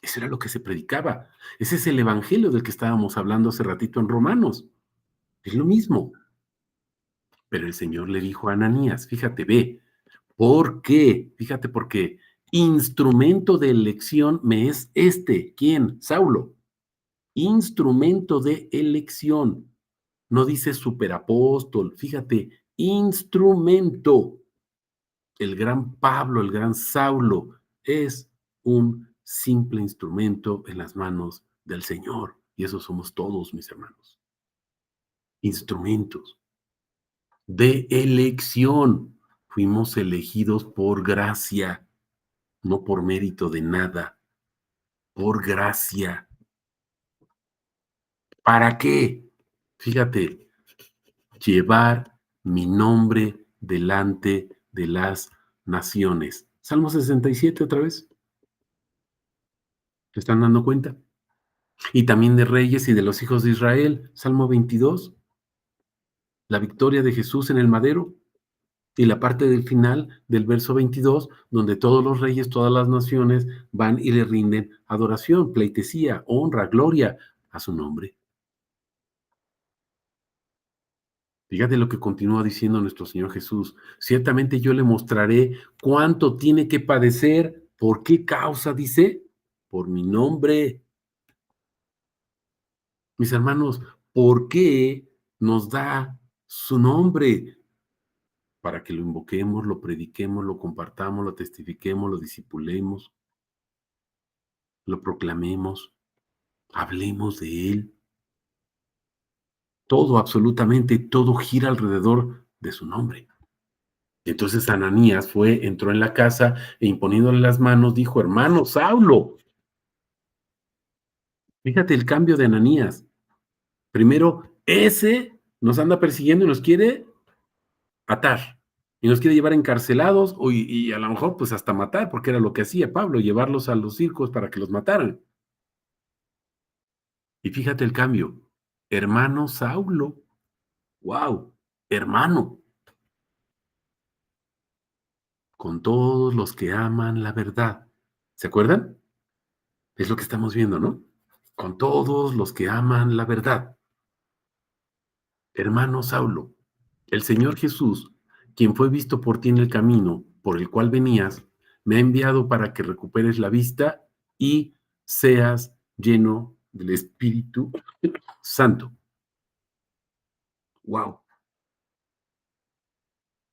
Eso era lo que se predicaba. Ese es el evangelio del que estábamos hablando hace ratito en Romanos. Es lo mismo. Pero el Señor le dijo a Ananías, fíjate, ve, ¿por qué? Fíjate por qué. Instrumento de elección me es este. ¿Quién? Saulo. Instrumento de elección. No dice superapóstol, fíjate, instrumento. El gran Pablo, el gran Saulo, es un simple instrumento en las manos del Señor. Y eso somos todos, mis hermanos. Instrumentos de elección. Fuimos elegidos por gracia, no por mérito de nada, por gracia. ¿Para qué? Fíjate, llevar mi nombre delante de las naciones. Salmo 67 otra vez. ¿Se están dando cuenta? Y también de reyes y de los hijos de Israel. Salmo 22, la victoria de Jesús en el madero. Y la parte del final del verso 22, donde todos los reyes, todas las naciones van y le rinden adoración, pleitesía, honra, gloria a su nombre. Fíjate lo que continúa diciendo nuestro Señor Jesús. Ciertamente yo le mostraré cuánto tiene que padecer. ¿Por qué causa? Dice, por mi nombre. Mis hermanos, ¿por qué nos da su nombre? Para que lo invoquemos, lo prediquemos, lo compartamos, lo testifiquemos, lo discipulemos, lo proclamemos, hablemos de Él. Todo, absolutamente todo gira alrededor de su nombre. Entonces Ananías fue, entró en la casa e imponiéndole las manos, dijo, hermano Saulo. Fíjate el cambio de Ananías. Primero, ese nos anda persiguiendo y nos quiere atar. Y nos quiere llevar encarcelados y a lo mejor pues hasta matar, porque era lo que hacía Pablo, llevarlos a los circos para que los mataran. Y fíjate el cambio. Hermano Saulo. Wow, hermano. Con todos los que aman la verdad. ¿Se acuerdan? Es lo que estamos viendo, ¿no? Con todos los que aman la verdad. Hermano Saulo, el Señor Jesús, quien fue visto por ti en el camino por el cual venías, me ha enviado para que recuperes la vista y seas lleno del Espíritu Santo. Wow.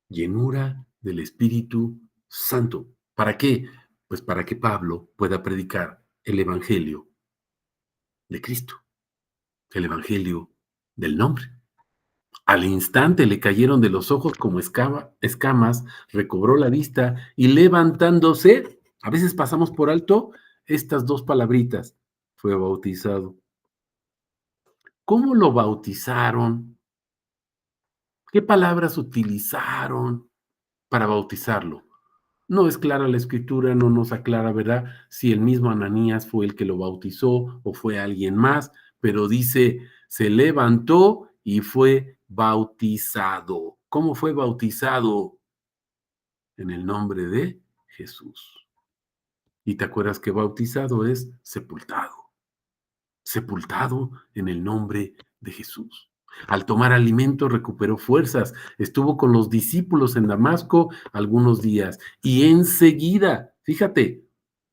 Llenura del Espíritu Santo. ¿Para qué? Pues para que Pablo pueda predicar el Evangelio de Cristo, el Evangelio del nombre. Al instante le cayeron de los ojos como escamas, recobró la vista y levantándose, a veces pasamos por alto estas dos palabritas, fue bautizado. ¿Cómo lo bautizaron? ¿Qué palabras utilizaron para bautizarlo? No es clara la escritura, no nos aclara, ¿verdad? Si el mismo Ananías fue el que lo bautizó o fue alguien más, pero dice, se levantó y fue bautizado. ¿Cómo fue bautizado? En el nombre de Jesús. Y te acuerdas que bautizado es sepultado, sepultado en el nombre de Jesús. Al tomar alimento recuperó fuerzas, estuvo con los discípulos en Damasco algunos días y enseguida, fíjate,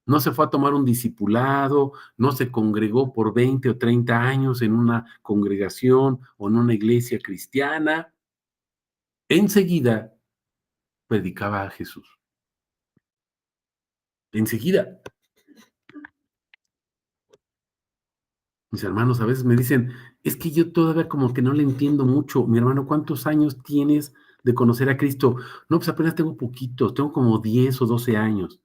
no se fue a tomar un discipulado, no se congregó por 20 o 30 años en una congregación o en una iglesia cristiana, enseguida predicaba a Jesús, enseguida. Mis hermanos a veces me dicen, es que yo todavía como que no le entiendo mucho. Mi hermano, ¿cuántos años tienes de conocer a Cristo? No, pues apenas tengo poquitos, tengo como 10 o 12 años.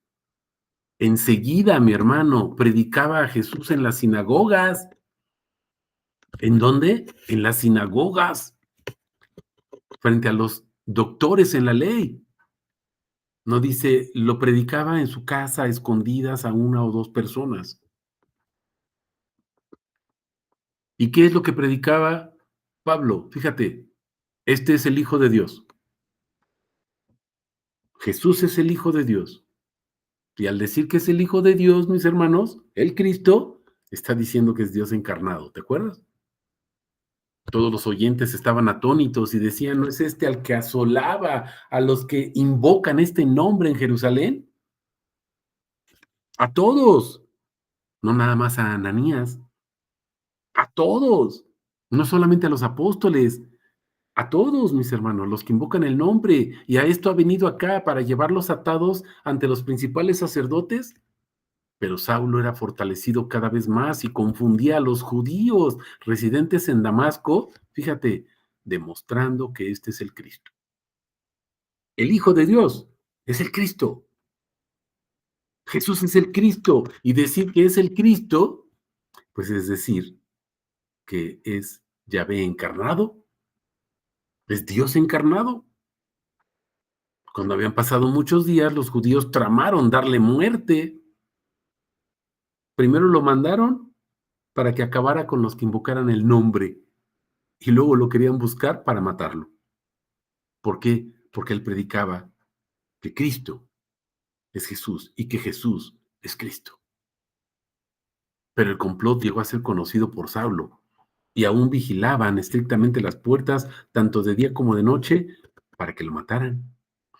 Enseguida, mi hermano, predicaba a Jesús en las sinagogas. ¿En dónde? En las sinagogas, frente a los doctores en la ley. No dice, lo predicaba en su casa, a escondidas a una o dos personas. ¿Y qué es lo que predicaba Pablo? Fíjate, este es el Hijo de Dios. Jesús es el Hijo de Dios. Y al decir que es el Hijo de Dios, mis hermanos, el Cristo, está diciendo que es Dios encarnado. ¿Te acuerdas? Todos los oyentes estaban atónitos y decían, ¿no es este al que asolaba a los que invocan este nombre en Jerusalén? A todos, no nada más a Ananías, a todos, no solamente a los apóstoles, a todos, mis hermanos, los que invocan el nombre. Y a esto ha venido acá para llevarlos atados ante los principales sacerdotes. Pero Saulo era fortalecido cada vez más y confundía a los judíos residentes en Damasco, fíjate, demostrando que este es el Cristo. El Hijo de Dios es el Cristo. Jesús es el Cristo. Y decir que es el Cristo, pues es decir que es Yahvé encarnado, es Dios encarnado. Cuando habían pasado muchos días, los judíos tramaron darle muerte. Primero lo mandaron para que acabara con los que invocaran el nombre y luego lo querían buscar para matarlo. ¿Por qué? Porque él predicaba que Cristo es Jesús y que Jesús es Cristo. Pero el complot llegó a ser conocido por Saulo y aún vigilaban estrictamente las puertas, tanto de día como de noche, para que lo mataran.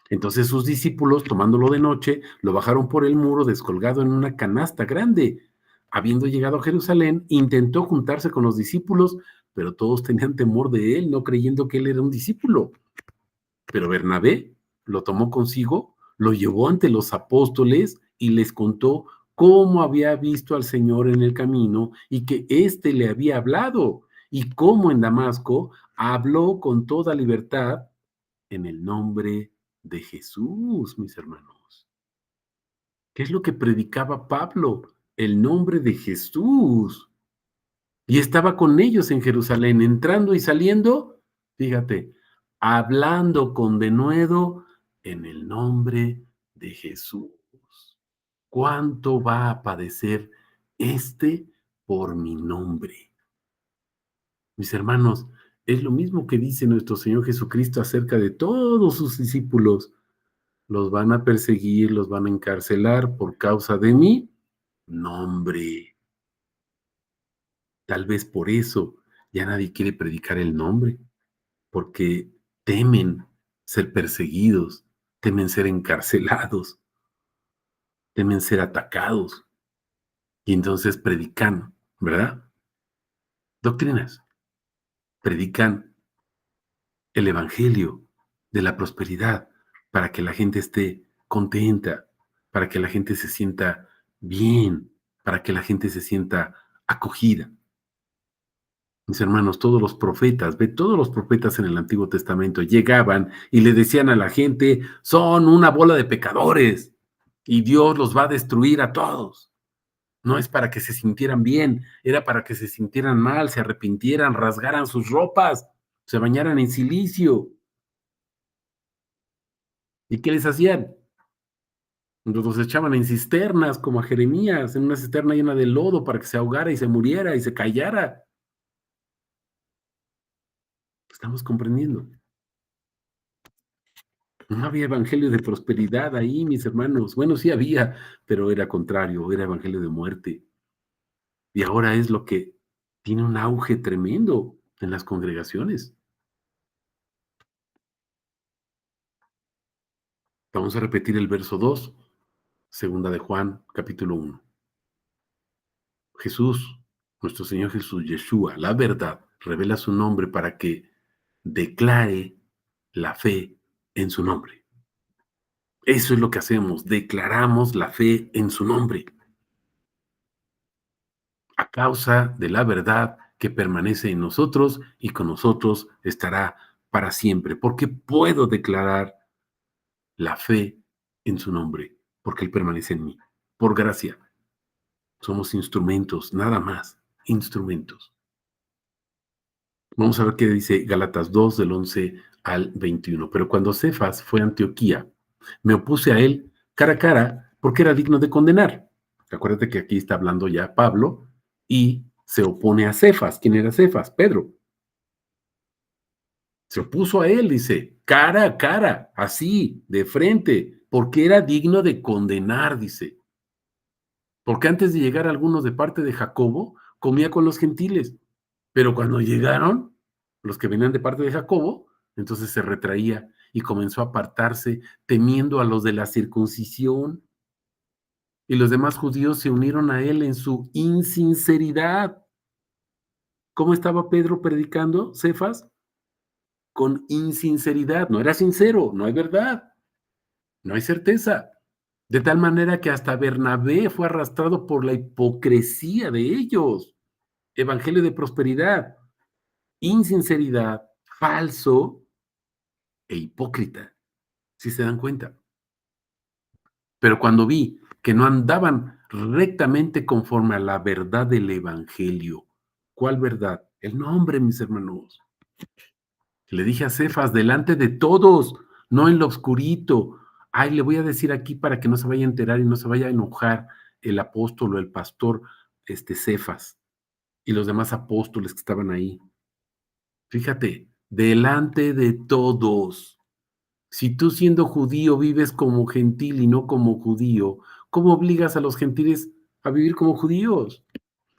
Entonces sus discípulos, tomándolo de noche, lo bajaron por el muro descolgado en una canasta grande. Habiendo llegado a Jerusalén, intentó juntarse con los discípulos, pero todos tenían temor de él, no creyendo que él era un discípulo. Pero Bernabé lo tomó consigo, lo llevó ante los apóstoles y les contó cómo había visto al Señor en el camino y que éste le había hablado, y cómo en Damasco habló con toda libertad en el nombre de Jesús, mis hermanos. ¿Qué es lo que predicaba Pablo? El nombre de Jesús. Y estaba con ellos en Jerusalén, entrando y saliendo, fíjate, hablando con denuedo en el nombre de Jesús. ¿Cuánto va a padecer este por mi nombre? Mis hermanos, es lo mismo que dice nuestro Señor Jesucristo acerca de todos sus discípulos. Los van a perseguir, los van a encarcelar por causa de mi nombre. Tal vez por eso ya nadie quiere predicar el nombre, porque temen ser perseguidos, temen ser encarcelados, temen ser atacados. Y entonces predican, ¿verdad? Doctrinas, predican el evangelio de la prosperidad para que la gente esté contenta, para que la gente se sienta bien, para que la gente se sienta acogida. Mis hermanos, todos los profetas, ve, todos los profetas en el Antiguo Testamento llegaban y le decían a la gente, son una bola de pecadores y Dios los va a destruir a todos. No es para que se sintieran bien, era para que se sintieran mal, se arrepintieran, rasgaran sus ropas, se bañaran en silicio. ¿Y qué les hacían? Los echaban en cisternas, como a Jeremías, en una cisterna llena de lodo para que se ahogara y se muriera y se callara. ¿Estamos comprendiendo? No había evangelio de prosperidad ahí, mis hermanos. Bueno, sí había, pero era contrario, era evangelio de muerte. Y ahora es lo que tiene un auge tremendo en las congregaciones. Vamos a repetir el verso 2, segunda de Juan, capítulo 1. Jesús, nuestro Señor Jesús, Yeshua, la verdad, revela su nombre para que declare la fe en su nombre. Eso es lo que hacemos, declaramos la fe en su nombre. A causa de la verdad que permanece en nosotros y con nosotros estará para siempre, porque puedo declarar la fe en su nombre, porque Él permanece en mí. Por gracia, somos instrumentos, nada más, instrumentos. Vamos a ver qué dice Gálatas 2, del 11 al 21. Pero cuando Cefas fue a Antioquía, me opuse a él cara a cara porque era digno de condenar. Acuérdate que aquí está hablando ya Pablo y se opone a Cefas. ¿Quién era Cefas? Pedro. Se opuso a él, dice, cara a cara, así, de frente, porque era digno de condenar, dice. Porque antes de llegar algunos de parte de Jacobo, comía con los gentiles. Pero cuando llegaron los que venían de parte de Jacobo, entonces se retraía y comenzó a apartarse, temiendo a los de la circuncisión. Y los demás judíos se unieron a él en su insinceridad. ¿Cómo estaba Pedro predicando, Cefas? Con insinceridad. No era sincero, no hay verdad, no hay certeza. De tal manera que hasta Bernabé fue arrastrado por la hipocresía de ellos. Evangelio de prosperidad, insinceridad, falso e hipócrita, si se dan cuenta. Pero cuando vi que no andaban rectamente conforme a la verdad del Evangelio, ¿cuál verdad? El nombre, mis hermanos. Le dije a Cefas, delante de todos, no en lo oscurito. Ay, le voy a decir aquí para que no se vaya a enterar y no se vaya a enojar el apóstol o el pastor, Cefas, y los demás apóstoles que estaban ahí. Fíjate, delante de todos. Si tú siendo judío vives como gentil y no como judío, ¿cómo obligas a los gentiles a vivir como judíos?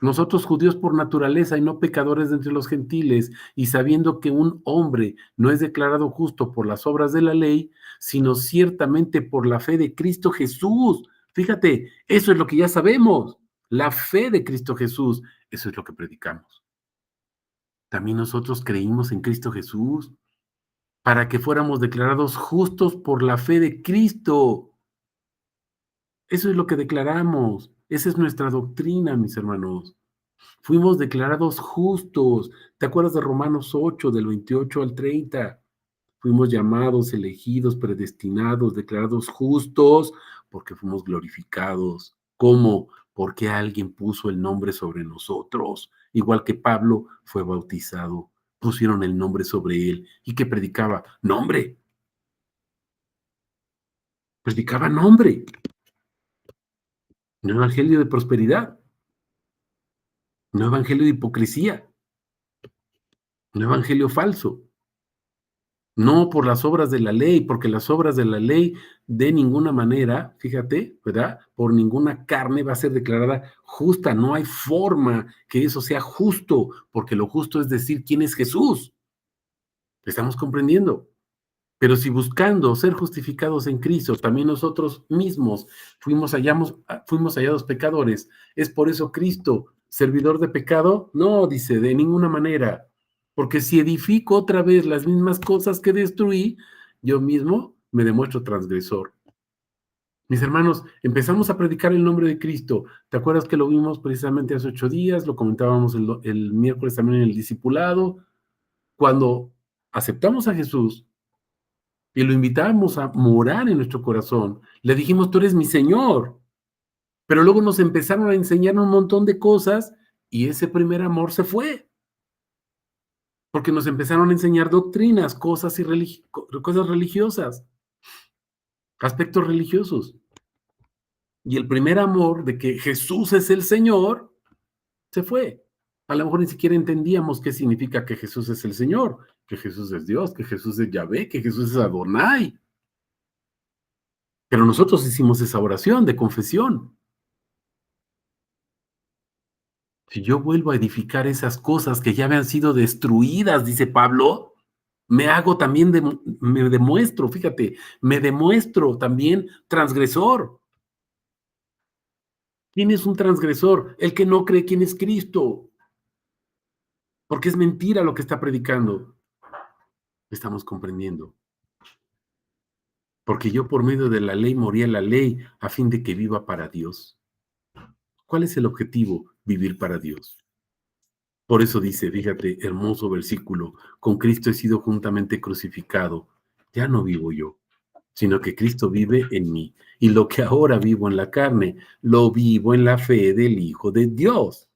Nosotros judíos por naturaleza y no pecadores de entre los gentiles, y sabiendo que un hombre no es declarado justo por las obras de la ley, sino ciertamente por la fe de Cristo Jesús. Fíjate, eso es lo que ya sabemos, la fe de Cristo Jesús, eso es lo que predicamos. También nosotros creímos en Cristo Jesús para que fuéramos declarados justos por la fe de Cristo. Eso es lo que declaramos. Esa es nuestra doctrina, mis hermanos. Fuimos declarados justos. ¿Te acuerdas de Romanos 8, del 28 al 30? Fuimos llamados, elegidos, predestinados, declarados justos, porque fuimos glorificados. ¿Cómo? Porque alguien puso el nombre sobre nosotros. Igual que Pablo fue bautizado, pusieron el nombre sobre él. ¿Y qué predicaba? Nombre. Predicaba nombre. No evangelio de prosperidad, no evangelio de hipocresía, no evangelio falso. No por las obras de la ley, porque las obras de la ley de ninguna manera, fíjate, ¿verdad? Por ninguna carne va a ser declarada justa. No hay forma que eso sea justo, porque lo justo es decir quién es Jesús. ¿Estamos comprendiendo? Pero si buscando ser justificados en Cristo, también nosotros mismos fuimos hallados pecadores, ¿es por eso Cristo servidor de pecado? No, dice, de ninguna manera. Porque si edifico otra vez las mismas cosas que destruí, yo mismo me demuestro transgresor. Mis hermanos, empezamos a predicar el nombre de Cristo. ¿Te acuerdas que lo vimos precisamente hace 8 días? Lo comentábamos el miércoles también en el discipulado. Cuando aceptamos a Jesús, y lo invitábamos a morar en nuestro corazón. Le dijimos, tú eres mi Señor. Pero luego nos empezaron a enseñar un montón de cosas y ese primer amor se fue. Porque nos empezaron a enseñar doctrinas, cosas religiosas, aspectos religiosos. Y el primer amor de que Jesús es el Señor se fue. A lo mejor ni siquiera entendíamos qué significa que Jesús es el Señor, que Jesús es Dios, que Jesús es Yahvé, que Jesús es Adonai. Pero nosotros hicimos esa oración de confesión. Si yo vuelvo a edificar esas cosas que ya habían sido destruidas, dice Pablo, me hago también, me demuestro, fíjate, me demuestro también transgresor. ¿Quién es un transgresor? El que no cree quién es Cristo, porque es mentira lo que está predicando. Estamos comprendiendo. Porque yo por medio de la ley morí a la ley a fin de que viva para Dios. ¿Cuál es el objetivo? Vivir para Dios. Por eso dice, fíjate, hermoso versículo, con Cristo he sido juntamente crucificado. Ya no vivo yo, sino que Cristo vive en mí. Y lo que ahora vivo en la carne, lo vivo en la fe del Hijo de Dios.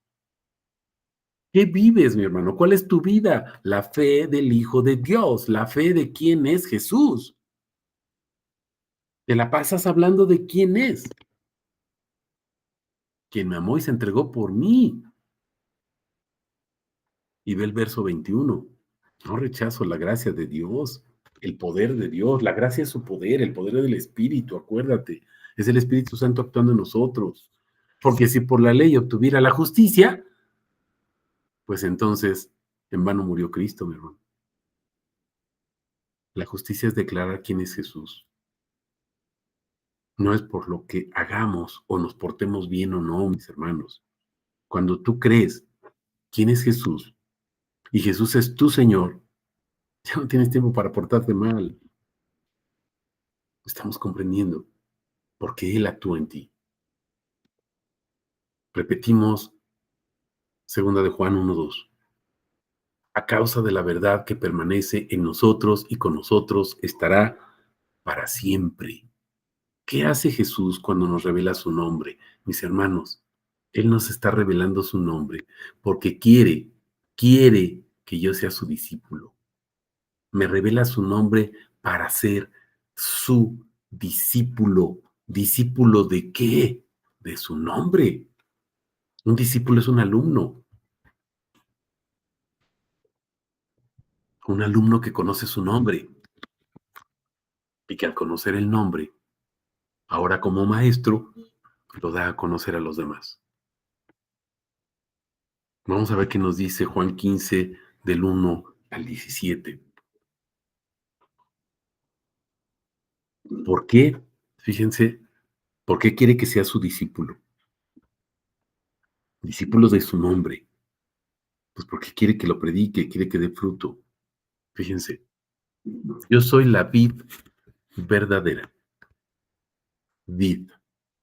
¿Qué vives, mi hermano? ¿Cuál es tu vida? La fe del Hijo de Dios, la fe de quién es Jesús. Te la pasas hablando de quién es, quien me amó y se entregó por mí. Y ve el verso 21. No rechazo la gracia de Dios, el poder de Dios. La gracia es su poder, el poder del Espíritu, acuérdate. Es el Espíritu Santo actuando en nosotros. Porque si por la ley obtuviera la justicia, pues entonces en vano murió Cristo, mi hermano. La justicia es declarar quién es Jesús. No es por lo que hagamos o nos portemos bien o no, mis hermanos. Cuando tú crees quién es Jesús y Jesús es tu Señor, ya no tienes tiempo para portarte mal. Estamos comprendiendo por qué Él actúa en ti. Repetimos segunda de Juan 1:2. A causa de la verdad que permanece en nosotros y con nosotros estará para siempre. ¿Qué hace Jesús cuando nos revela su nombre? Mis hermanos, Él nos está revelando su nombre porque quiere que yo sea su discípulo. Me revela su nombre para ser su discípulo. ¿Discípulo de qué? De su nombre. Un discípulo es un alumno que conoce su nombre y que al conocer el nombre, ahora como maestro, lo da a conocer a los demás. Vamos a ver qué nos dice Juan 15 del 1 al 17. ¿Por qué? Fíjense, ¿por qué quiere que sea su discípulo? Discípulo de su nombre. Pues porque quiere que lo predique, quiere que dé fruto. Fíjense, yo soy la vid verdadera. Vid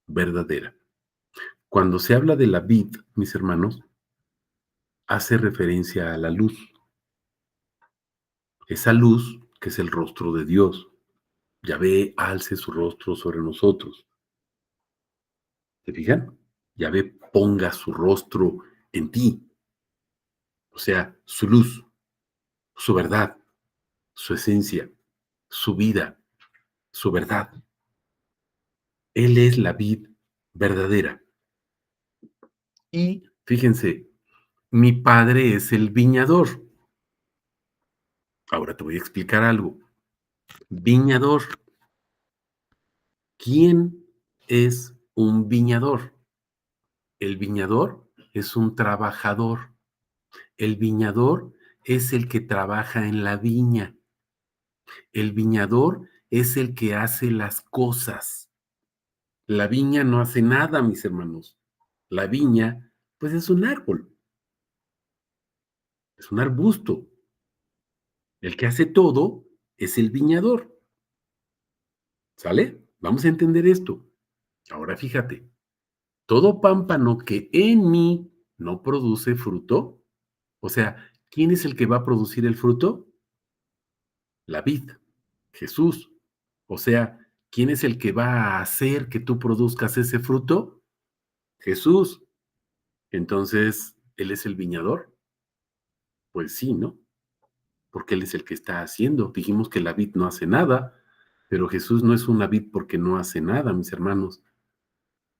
verdadera. Cuando se habla de la vid, mis hermanos, hace referencia a la luz. Esa luz que es el rostro de Dios. Yahvé alce su rostro sobre nosotros. ¿Se fijan? Yahvé ponga su rostro en ti. O sea, su luz, su verdad, su esencia, su vida, su verdad. Él es la vid verdadera. Y fíjense, mi padre es el viñador. Ahora te voy a explicar algo. Viñador. ¿Quién es un viñador? El viñador es un trabajador. El viñador es el que trabaja en la viña. El viñador es el que hace las cosas. La viña no hace nada, mis hermanos. La viña, pues es un árbol, es un arbusto. El que hace todo es el viñador. ¿Sale? Vamos a entender esto. Ahora fíjate, todo pámpano que en mí no produce fruto, o sea, ¿quién es el que va a producir el fruto? La vid, Jesús. O sea, ¿quién es el que va a hacer que tú produzcas ese fruto? Jesús. Entonces, ¿Él es el viñador? Pues sí, ¿no? Porque Él es el que está haciendo. Dijimos que la vid no hace nada, pero Jesús no es una vid porque no hace nada, mis hermanos.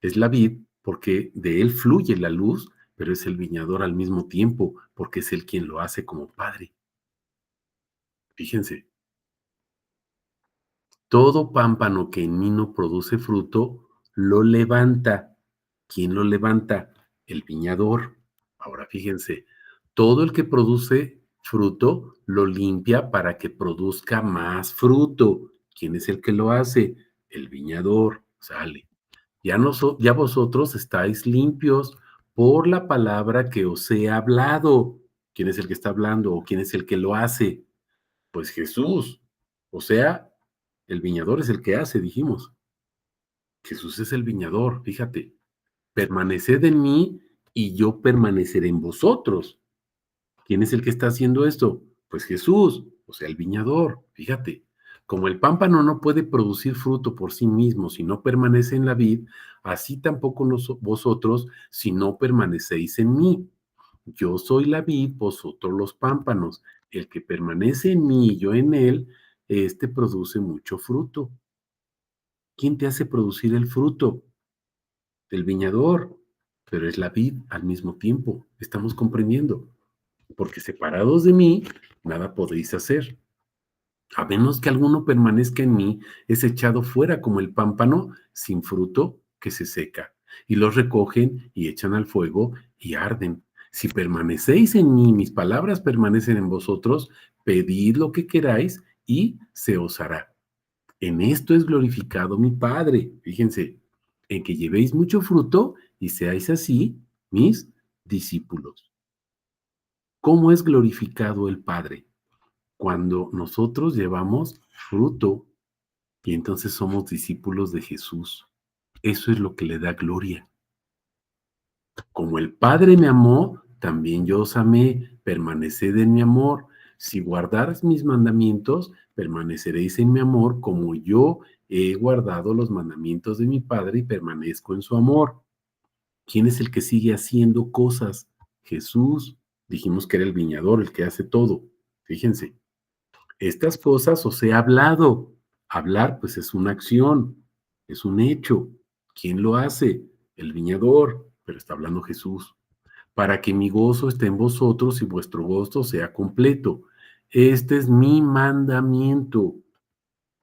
Es la vid porque de Él fluye la luz, pero es el viñador al mismo tiempo, porque es Él quien lo hace como Padre. Fíjense, todo pámpano que en mí no produce fruto, lo levanta. ¿Quién lo levanta? El viñador. Ahora fíjense, todo el que produce fruto lo limpia para que produzca más fruto. ¿Quién es el que lo hace? El viñador. Sale. Ya vosotros estáis limpios por la palabra que os he hablado. ¿Quién es el que está hablando o quién es el que lo hace? Pues Jesús. O sea, el viñador es el que hace, dijimos. Jesús es el viñador, fíjate. Permaneced en mí y yo permaneceré en vosotros. ¿Quién es el que está haciendo esto? Pues Jesús, o sea, el viñador. Fíjate, como el pámpano no puede producir fruto por sí mismo si no permanece en la vid, así tampoco vosotros si no permanecéis en mí. Yo soy la vid, vosotros los pámpanos. El que permanece en mí y yo en él, este produce mucho fruto. ¿Quién te hace producir el fruto? El viñador, pero es la vid al mismo tiempo. Estamos comprendiendo. Porque separados de mí, nada podéis hacer. A menos que alguno permanezca en mí, es echado fuera como el pámpano sin fruto que se seca. Y los recogen y echan al fuego y arden. Si permanecéis en mí, mis palabras permanecen en vosotros, pedid lo que queráis y se os hará. En esto es glorificado mi Padre. Fíjense, en que llevéis mucho fruto y seáis así mis discípulos. ¿Cómo es glorificado el Padre? Cuando nosotros llevamos fruto y entonces somos discípulos de Jesús. Eso es lo que le da gloria. Como el Padre me amó, también yo os amé, permaneced en mi amor. Si guardares mis mandamientos, permaneceréis en mi amor, como yo he guardado los mandamientos de mi Padre y permanezco en su amor. ¿Quién es el que sigue haciendo cosas? Jesús. Dijimos que era el viñador, el que hace todo. Fíjense. Estas cosas os he hablado. Hablar, pues es una acción, es un hecho. ¿Quién lo hace? El viñador, pero está hablando Jesús. Para que mi gozo esté en vosotros y vuestro gozo sea completo. Este es mi mandamiento.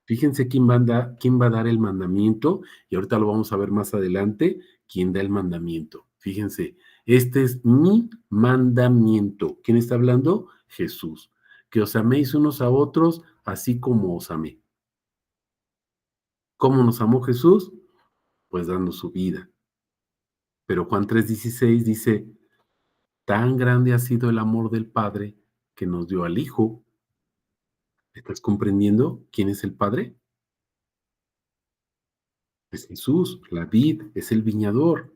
Fíjense quién va a dar el mandamiento, y ahorita lo vamos a ver más adelante, quién da el mandamiento. Fíjense, este es mi mandamiento. ¿Quién está hablando? Jesús. Que os améis unos a otros, así como os amé. ¿Cómo nos amó Jesús? Pues dando su vida. Pero Juan 3:16 dice, tan grande ha sido el amor del Padre que nos dio al Hijo. ¿Estás comprendiendo quién es el Padre? Es Jesús, la vid, es el viñador.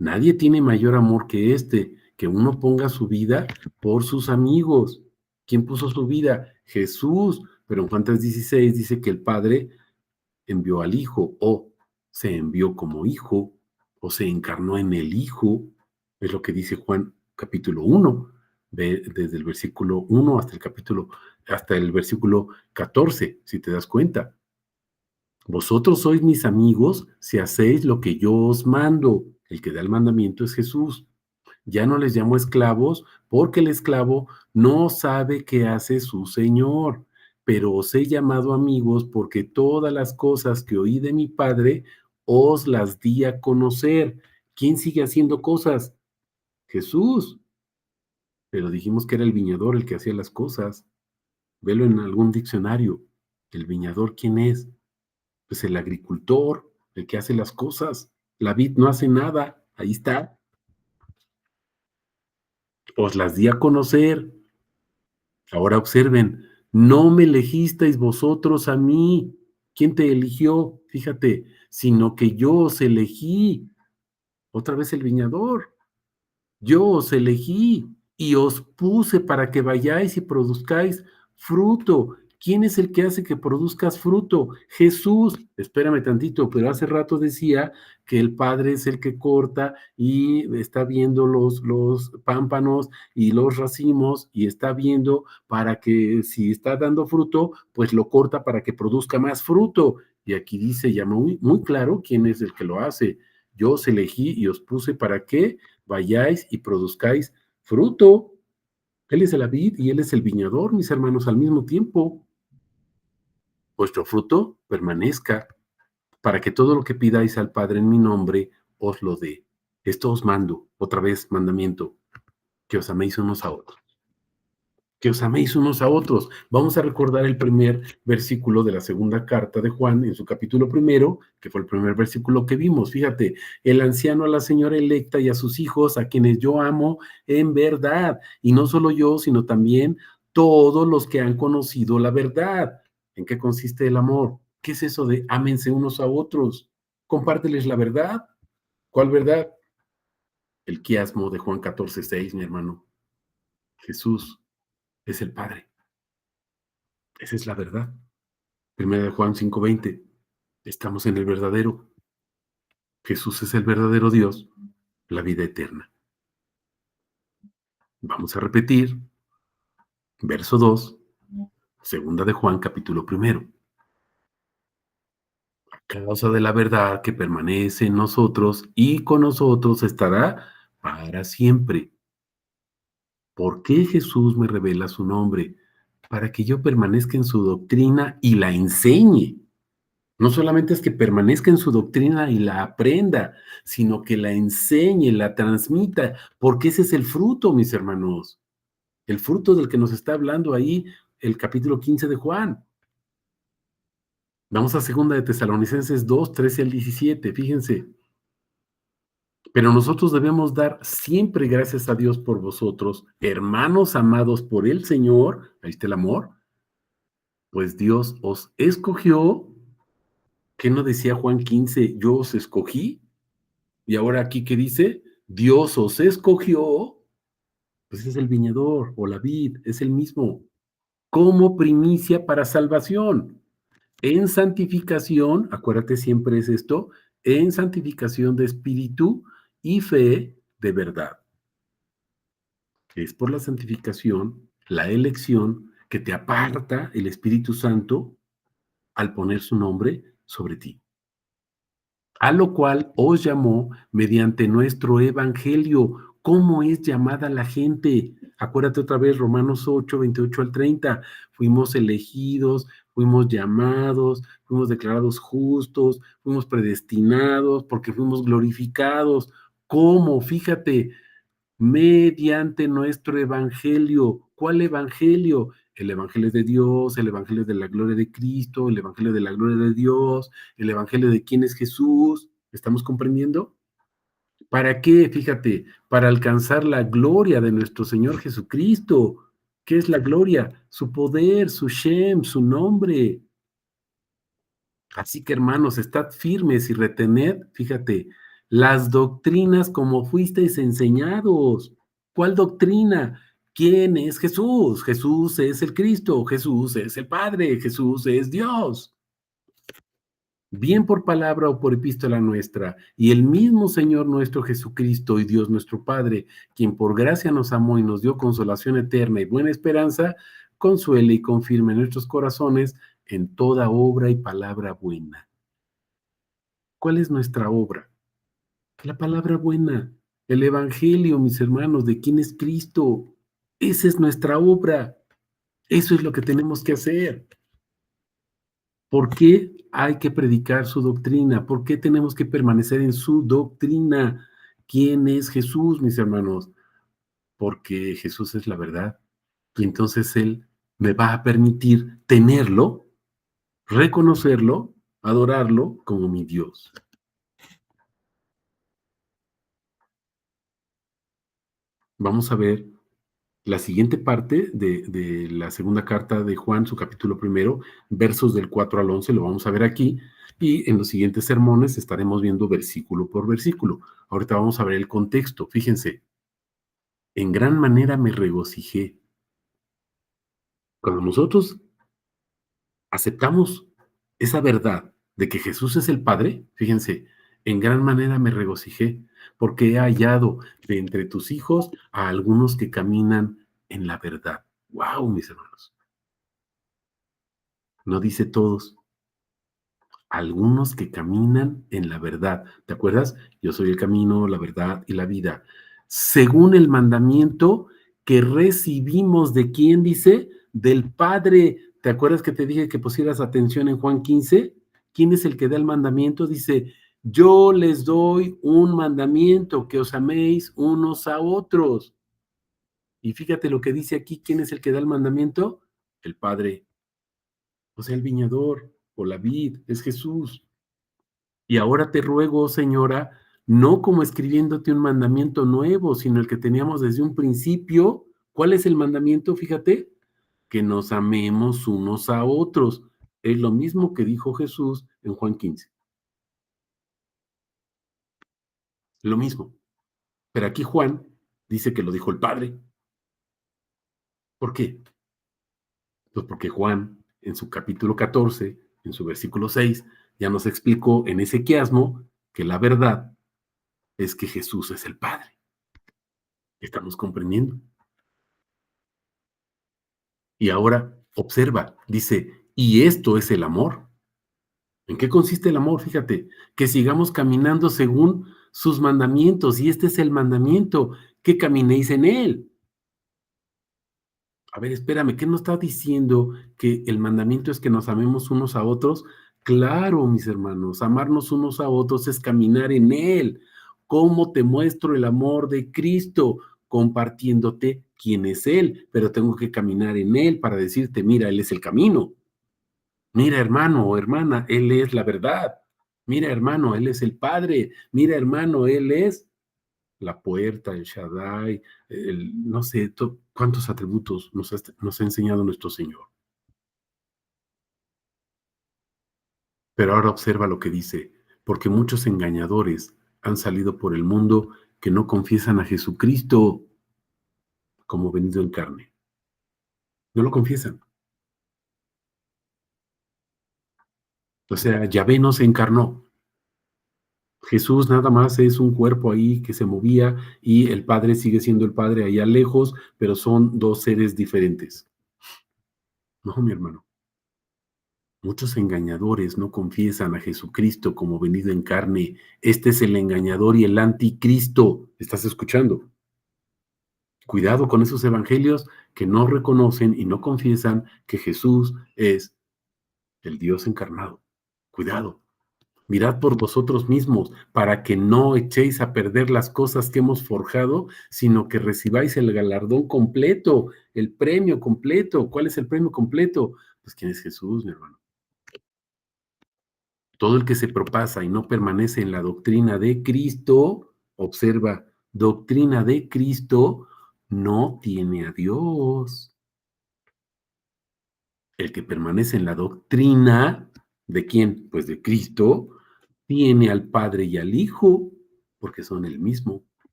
Nadie tiene mayor amor que este, que uno ponga su vida por sus amigos. ¿Quién puso su vida? Jesús. Pero en Juan 3:16 dice que el Padre envió al Hijo, o se envió como Hijo, o se encarnó en el Hijo. Es lo que dice Juan capítulo 1, ve desde el versículo 1 hasta el versículo 14, si te das cuenta. Vosotros sois mis amigos si hacéis lo que yo os mando. El que da el mandamiento es Jesús. Ya no les llamo esclavos, porque el esclavo no sabe qué hace su señor. Pero os he llamado amigos porque todas las cosas que oí de mi Padre os las di a conocer. ¿Quién sigue haciendo cosas? Jesús. Pero dijimos que era el viñador el que hacía las cosas. Velo en algún diccionario. ¿El viñador quién es? Pues el agricultor, el que hace las cosas. La vid no hace nada. Ahí está. Os las di a conocer. Ahora observen, no me elegisteis vosotros a mí. ¿Quién te eligió? Fíjate, sino que yo os elegí. Otra vez el viñador. Yo os elegí y os puse para que vayáis y produzcáis fruto. ¿Quién es el que hace que produzcas fruto? Jesús. Espérame tantito, pero hace rato decía que el Padre es el que corta y está viendo los pámpanos y los racimos y está viendo para que si está dando fruto, pues lo corta para que produzca más fruto. Y aquí dice ya muy, muy claro quién es el que lo hace. Yo os elegí y os puse para que vayáis y produzcáis fruto. Él es la vid y él es el viñador, mis hermanos, al mismo tiempo. Vuestro fruto permanezca, para que todo lo que pidáis al Padre en mi nombre os lo dé. Esto os mando, otra vez mandamiento, que os améis unos a otros. Que os améis unos a otros. Vamos a recordar el primer versículo de la segunda carta de Juan en su capítulo primero, que fue el primer versículo que vimos. Fíjate, el anciano a la señora electa y a sus hijos, a quienes yo amo en verdad. Y no solo yo, sino también todos los que han conocido la verdad. ¿En qué consiste el amor? ¿Qué es eso de ámense unos a otros? Compárteles la verdad. ¿Cuál verdad? El quiasmo de Juan 14:6, mi hermano. Jesús es el Padre. Esa es la verdad. Primera de Juan 5:20. Estamos en el verdadero. Jesús es el verdadero Dios, la vida eterna. Vamos a repetir, verso 2, segunda de Juan, capítulo primero. A causa de la verdad que permanece en nosotros y con nosotros estará para siempre. ¿Por qué Jesús me revela su nombre? Para que yo permanezca en su doctrina y la enseñe. No solamente es que permanezca en su doctrina y la aprenda, sino que la enseñe, la transmita, porque ese es el fruto, mis hermanos. El fruto del que nos está hablando ahí el capítulo 15 de Juan. Vamos a segunda de Tesalonicenses 2, 13 al 17, fíjense. Pero nosotros debemos dar siempre gracias a Dios por vosotros, hermanos amados por el Señor, ahí está el amor, pues Dios os escogió. ¿Qué no decía Juan 15, yo os escogí? Y ahora aquí, ¿qué dice? Dios os escogió, pues es el viñador o la vid, es el mismo, como primicia para salvación. En santificación, acuérdate siempre es esto, en santificación de espíritu y fe de verdad. Es por la santificación, la elección, que te aparta el Espíritu Santo al poner su nombre sobre ti. A lo cual os llamó mediante nuestro evangelio. ¿Cómo es llamada la gente? Acuérdate otra vez, Romanos 8, 28 al 30. Fuimos elegidos, fuimos llamados, fuimos declarados justos, fuimos predestinados porque fuimos glorificados. ¿Cómo? Fíjate, mediante nuestro evangelio. ¿Cuál evangelio? El evangelio de Dios, el evangelio de la gloria de Cristo, el evangelio de la gloria de Dios, el evangelio de quién es Jesús. ¿Estamos comprendiendo? ¿Para qué? Fíjate, para alcanzar la gloria de nuestro Señor Jesucristo. ¿Qué es la gloria? Su poder, su Shem, su nombre. Así que, hermanos, estad firmes y retened, fíjate, las doctrinas como fuisteis enseñados. ¿Cuál doctrina? ¿Quién es Jesús? Jesús es el Cristo, Jesús es el Padre, Jesús es Dios. Bien por palabra o por epístola nuestra, y el mismo Señor nuestro Jesucristo y Dios nuestro Padre, quien por gracia nos amó y nos dio consolación eterna y buena esperanza, consuele y confirme nuestros corazones en toda obra y palabra buena. ¿Cuál es nuestra obra? La palabra buena, el Evangelio, mis hermanos, de quién es Cristo. Esa es nuestra obra. Eso es lo que tenemos que hacer. ¿Por qué hay que predicar su doctrina? ¿Por qué tenemos que permanecer en su doctrina? ¿Quién es Jesús, mis hermanos? Porque Jesús es la verdad. Y entonces Él me va a permitir tenerlo, reconocerlo, adorarlo como mi Dios. Vamos a ver la siguiente parte de la segunda carta de Juan, su capítulo primero, versos del 4 al 11, lo vamos a ver aquí, y en los siguientes sermones estaremos viendo versículo por versículo. Ahorita vamos a ver el contexto. Fíjense, en gran manera me regocijé. Cuando nosotros aceptamos esa verdad de que Jesús es el Padre, fíjense, en gran manera me regocijé, porque he hallado de entre tus hijos a algunos que caminan en la verdad. ¡Wow, mis hermanos! No dice todos, algunos que caminan en la verdad. ¿Te acuerdas? Yo soy el camino, la verdad y la vida. Según el mandamiento que recibimos de quién dice, del Padre. ¿Te acuerdas que te dije que pusieras atención en Juan 15? ¿Quién es el que da el mandamiento? Dice, yo les doy un mandamiento, que os améis unos a otros. Y fíjate lo que dice aquí, ¿quién es el que da el mandamiento? El Padre, o sea, el viñador o la vid, es Jesús. Y ahora te ruego, Señora, no como escribiéndote un mandamiento nuevo, sino el que teníamos desde un principio. ¿Cuál es el mandamiento? Fíjate, que nos amemos unos a otros. Es lo mismo que dijo Jesús en Juan 15. Lo mismo. Pero aquí Juan dice que lo dijo el Padre. ¿Por qué? Pues porque Juan, en su capítulo 14, en su versículo 6, ya nos explicó en ese quiasmo que la verdad es que Jesús es el Padre. ¿Estamos comprendiendo? Y ahora observa, dice, y esto es el amor. ¿En qué consiste el amor? Fíjate, que sigamos caminando según sus mandamientos, y este es el mandamiento, que caminéis en él. A ver, espérame, ¿qué nos está diciendo que el mandamiento es que nos amemos unos a otros? Claro, mis hermanos, amarnos unos a otros es caminar en él. ¿Cómo te muestro el amor de Cristo? Compartiéndote quién es él, pero tengo que caminar en él para decirte, mira, él es el camino. Mira, hermano o hermana, él es la verdad. Mira, hermano, él es el Padre. Mira, hermano, él es la puerta, el Shaddai, no sé, cuántos atributos nos ha enseñado nuestro Señor. Pero ahora observa lo que dice, porque muchos engañadores han salido por el mundo que no confiesan a Jesucristo como venido en carne. No lo confiesan. O sea, Yahvé no se encarnó. Jesús nada más es un cuerpo ahí que se movía y el Padre sigue siendo el Padre allá lejos, pero son dos seres diferentes. No, mi hermano. Muchos engañadores no confiesan a Jesucristo como venido en carne. Este es el engañador y el anticristo. ¿Estás escuchando? Cuidado con esos evangelios que no reconocen y no confiesan que Jesús es el Dios encarnado. Cuidado. Mirad por vosotros mismos, para que no echéis a perder las cosas que hemos forjado, sino que recibáis el galardón completo, el premio completo. ¿Cuál es el premio completo? Pues quién es Jesús, mi hermano. Todo el que se propasa y no permanece en la doctrina de Cristo, observa, doctrina de Cristo, no tiene a Dios. El que permanece en la doctrina, ¿de quién? Pues de Cristo, tiene al Padre y al Hijo, porque son el mismo.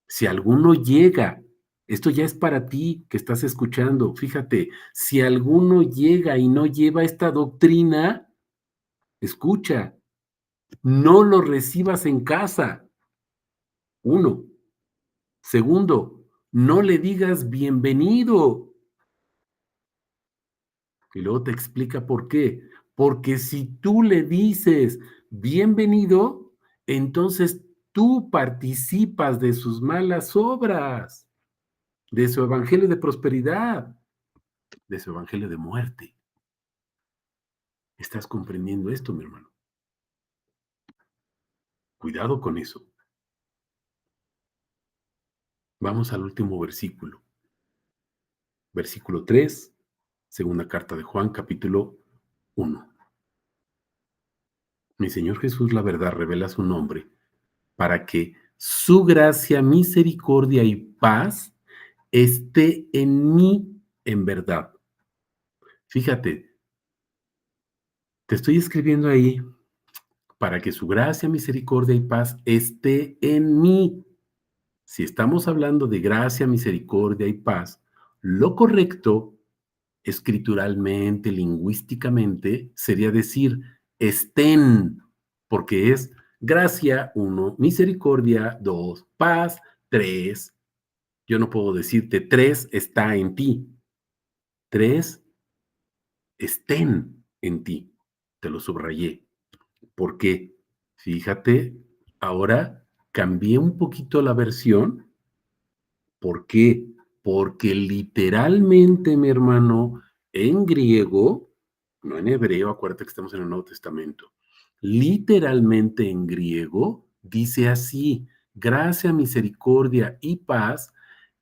Si alguno llega, esto ya es para ti que estás escuchando, fíjate, si alguno llega y no lleva esta doctrina, escucha, no lo recibas en casa. Uno. Segundo, no le digas bienvenido. Y luego te explica por qué. Porque si tú le dices bienvenido, entonces tú participas de sus malas obras, de su evangelio de prosperidad, de su evangelio de muerte. ¿Estás comprendiendo esto, mi hermano? Cuidado con eso. Vamos al último versículo. Versículo 3, segunda carta de Juan, capítulo 1. Mi Señor Jesús, la verdad, revela su nombre para que su gracia, misericordia y paz esté en mí en verdad. Fíjate, te estoy escribiendo ahí para que su gracia, misericordia y paz esté en mí. Si estamos hablando de gracia, misericordia y paz, lo correcto, escrituralmente, lingüísticamente, sería decir estén, porque es gracia, uno, misericordia, dos, paz, tres. Yo no puedo decirte tres está en ti, tres estén en ti. Te lo subrayé. ¿Por qué? Fíjate, ahora cambié un poquito la versión. ¿Por qué? Porque literalmente, mi hermano, en griego, no en hebreo, acuérdate que estamos en el Nuevo Testamento, literalmente en griego dice así, gracia, misericordia y paz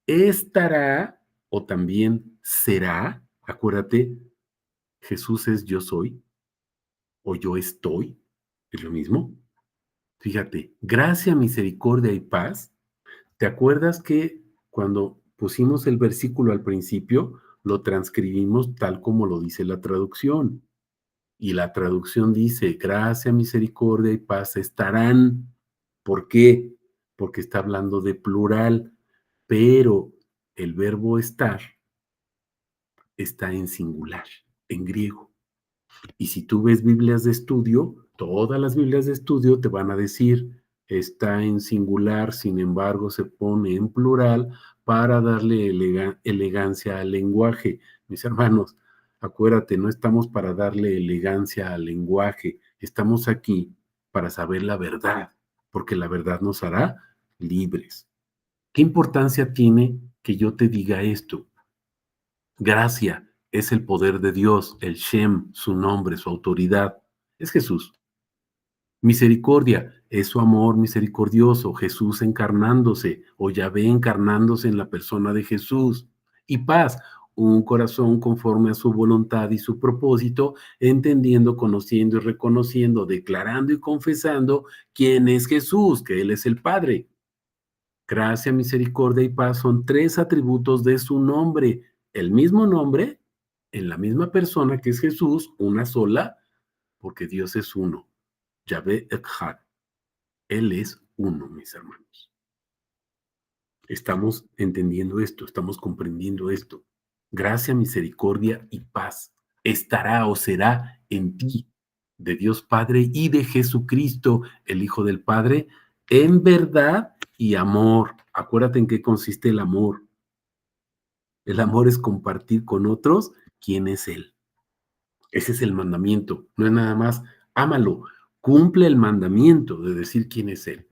estará o también será, acuérdate, Jesús es yo soy o yo estoy, es lo mismo. Fíjate, gracia, misericordia y paz. ¿Te acuerdas que cuando pusimos el versículo al principio, lo transcribimos tal como lo dice la traducción? Y la traducción dice, gracia, misericordia y paz estarán. ¿Por qué? Porque está hablando de plural, pero el verbo estar está en singular, en griego. Y si tú ves Biblias de estudio, todas las Biblias de estudio te van a decir, está en singular, sin embargo se pone en plural para darle elegancia al lenguaje. Mis hermanos, acuérdate, no estamos para darle elegancia al lenguaje, estamos aquí para saber la verdad, porque la verdad nos hará libres. ¿Qué importancia tiene que yo te diga esto? Gracia es el poder de Dios, el Shem, su nombre, su autoridad, es Jesús. Misericordia es su amor misericordioso, Jesús encarnándose o Yahvé encarnándose en la persona de Jesús. Y paz, un corazón conforme a su voluntad y su propósito, entendiendo, conociendo y reconociendo, declarando y confesando quién es Jesús, que Él es el Padre. Gracia, misericordia y paz son tres atributos de su nombre. El mismo nombre, en la misma persona que es Jesús, una sola, porque Dios es uno. Yahvé Echad. Él es uno, mis hermanos. Estamos entendiendo esto, estamos comprendiendo esto. Gracia, misericordia y paz estará o será en ti, de Dios Padre y de Jesucristo, el Hijo del Padre, en verdad y amor. Acuérdate en qué consiste el amor. El amor es compartir con otros quién es Él. Ese es el mandamiento. No es nada más, ámalo. Cumple el mandamiento de decir quién es Él.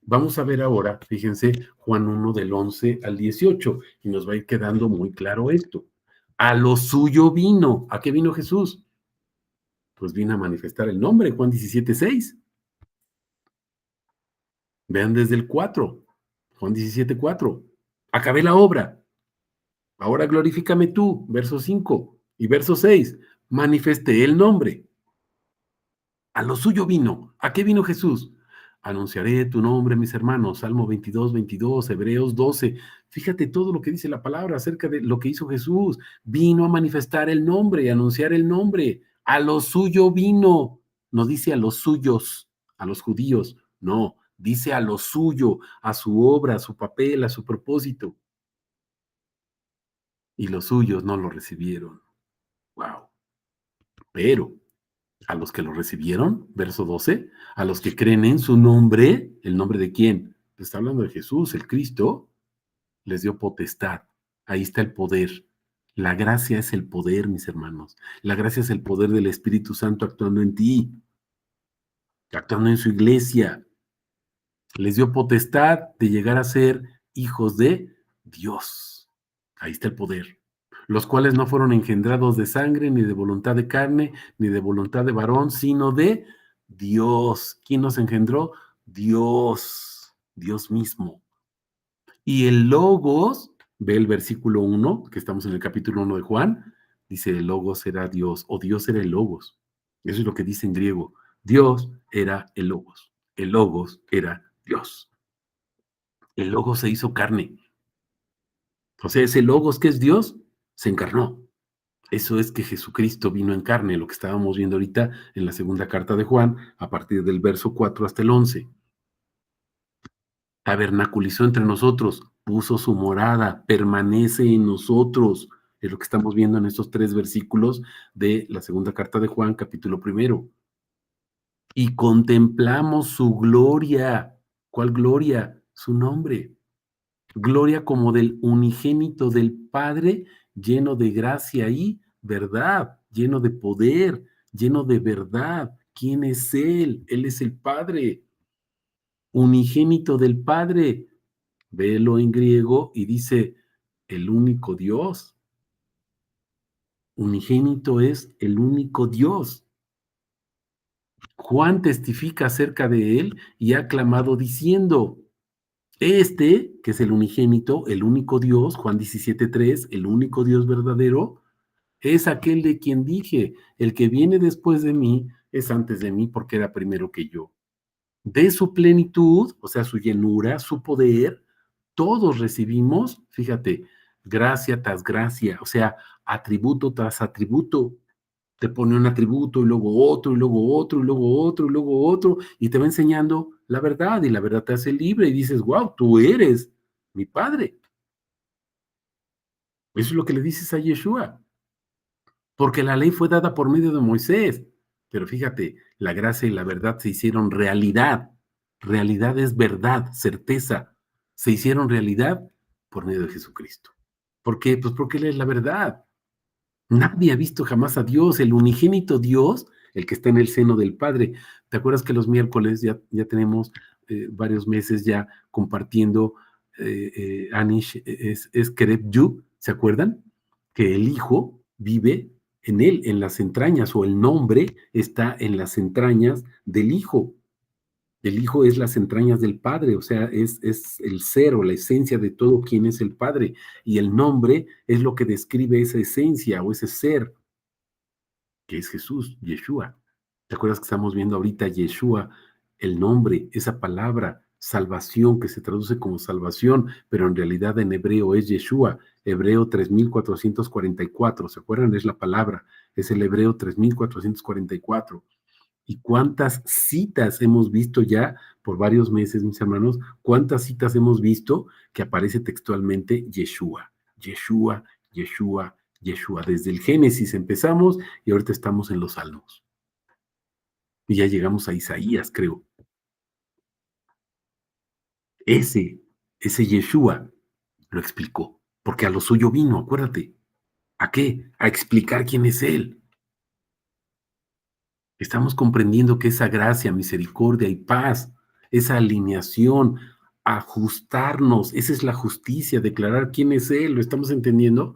Vamos a ver ahora, fíjense, Juan 1 del 11 al 18, y nos va a ir quedando muy claro esto. A lo suyo vino. ¿A qué vino Jesús? Pues vino a manifestar el nombre, Juan 17:6. Vean desde el 4, Juan 17:4. Acabé la obra. Ahora glorifícame tú, verso 5 y verso 6. Manifesté el nombre. A lo suyo vino. ¿A qué vino Jesús? Anunciaré tu nombre, mis hermanos. Salmo 22:22, Hebreos 12. Fíjate todo lo que dice la palabra acerca de lo que hizo Jesús. Vino a manifestar el nombre, a anunciar el nombre. A lo suyo vino. No dice a los suyos, a los judíos. No, dice a lo suyo, a su obra, a su papel, a su propósito. Y los suyos no lo recibieron. Wow. Pero a los que lo recibieron, verso 12, a los que creen en su nombre, ¿el nombre de quién? Está hablando de Jesús, el Cristo, les dio potestad. Ahí está el poder. La gracia es el poder, mis hermanos. La gracia es el poder del Espíritu Santo actuando en ti, actuando en su iglesia. Les dio potestad de llegar a ser hijos de Dios. Ahí está el poder. Los cuales no fueron engendrados de sangre, ni de voluntad de carne, ni de voluntad de varón, sino de Dios. ¿Quién nos engendró? Dios, Dios mismo. Y el Logos, ve el versículo 1, que estamos en el capítulo 1 de Juan, dice el Logos era Dios, o Dios era el Logos. Eso es lo que dice en griego. Dios era el Logos. El Logos era Dios. El Logos se hizo carne. O sea, ese Logos que es Dios, se encarnó. Eso es que Jesucristo vino en carne, lo que estábamos viendo ahorita en la segunda carta de Juan, a partir del verso 4 hasta el 11. Tabernaculizó entre nosotros, puso su morada, permanece en nosotros. Es lo que estamos viendo en estos 3 versículos de la segunda carta de Juan, capítulo 1. Y contemplamos su gloria. ¿Cuál gloria? Su nombre. Gloria como del unigénito del Padre, lleno de gracia y verdad, lleno de poder, lleno de verdad. ¿Quién es Él? Él es el Padre, unigénito del Padre. Véelo en griego y dice el único Dios. Unigénito es el único Dios. Juan testifica acerca de él y ha clamado diciendo, este, que es el unigénito, el único Dios, Juan 17:3, el único Dios verdadero, es aquel de quien dije, el que viene después de mí es antes de mí porque era primero que yo. De su plenitud, o sea, su llenura, su poder, todos recibimos, fíjate, gracia tras gracia, o sea, atributo tras atributo. Te pone un atributo y luego otro, y luego otro, y luego otro, y luego otro, y te va enseñando la verdad, y la verdad te hace libre, y dices, wow, tú eres mi padre. Eso es lo que le dices a Yeshua. porque la ley fue dada por medio de Moisés. Pero fíjate, la gracia y la verdad se hicieron realidad. Realidad es verdad, certeza. Se hicieron realidad por medio de Jesucristo. ¿Por qué? Pues porque Él es la verdad. Nadie ha visto jamás a Dios, el unigénito Dios, el que está en el seno del Padre. ¿Te acuerdas que los miércoles ya tenemos varios meses ya compartiendo Anish es Kereb Yu? ¿Se acuerdan? Que el Hijo vive en él, en las entrañas, o el nombre está en las entrañas del Hijo. El Hijo es las entrañas del Padre, o sea, es el ser o la esencia de todo quien es el Padre. Y el nombre es lo que describe esa esencia o ese ser, que es Jesús, Yeshua. ¿Te acuerdas que estamos viendo ahorita Yeshua, el nombre, esa palabra, salvación, que se traduce como salvación, pero en realidad en hebreo es Yeshua, hebreo 3444, ¿se acuerdan? Es la palabra, es el hebreo 3444. ¿Y cuántas citas hemos visto ya por varios meses, mis hermanos? ¿Cuántas citas hemos visto que aparece textualmente Yeshua? Yeshua, Yeshua, Yeshua. Desde el Génesis empezamos y ahorita estamos en los Salmos. Y ya llegamos a Isaías, creo. Ese, ese Yeshua lo explicó, porque a lo suyo vino, acuérdate. ¿A qué? A explicar quién es Él. Estamos comprendiendo que esa gracia, misericordia y paz, esa alineación, ajustarnos, esa es la justicia, declarar quién es Él, ¿lo estamos entendiendo?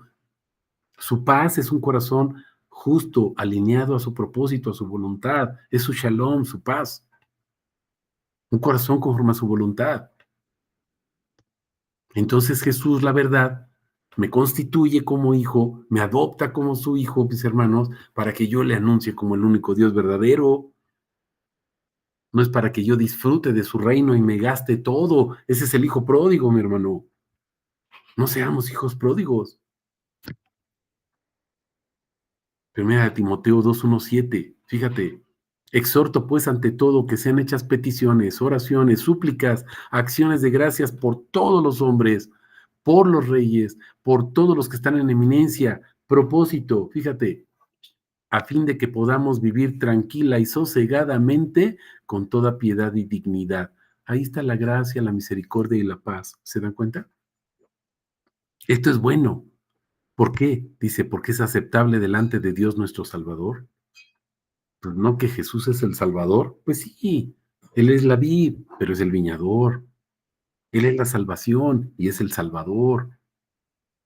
Su paz es un corazón justo, alineado a su propósito, a su voluntad, es su shalom, su paz, un corazón conforme a su voluntad. Entonces Jesús, la verdad, me constituye como hijo, me adopta como su hijo, mis hermanos, para que yo le anuncie como el único Dios verdadero. No es para que yo disfrute de su reino y me gaste todo. Ese es el hijo pródigo, mi hermano. No seamos hijos pródigos. Primera de Timoteo 2:17. Fíjate, exhorto pues ante todo que sean hechas peticiones, oraciones, súplicas, acciones de gracias por todos los hombres, por los reyes, por todos los que están en eminencia. Propósito, fíjate, a fin de que podamos vivir tranquila y sosegadamente con toda piedad y dignidad. Ahí está la gracia, la misericordia y la paz. ¿Se dan cuenta? Esto es bueno. ¿Por qué? Dice, porque es aceptable delante de Dios nuestro Salvador. Pues no que Jesús es el Salvador. Pues sí, Él es la vid, pero es el viñador. Él es la salvación y es el Salvador.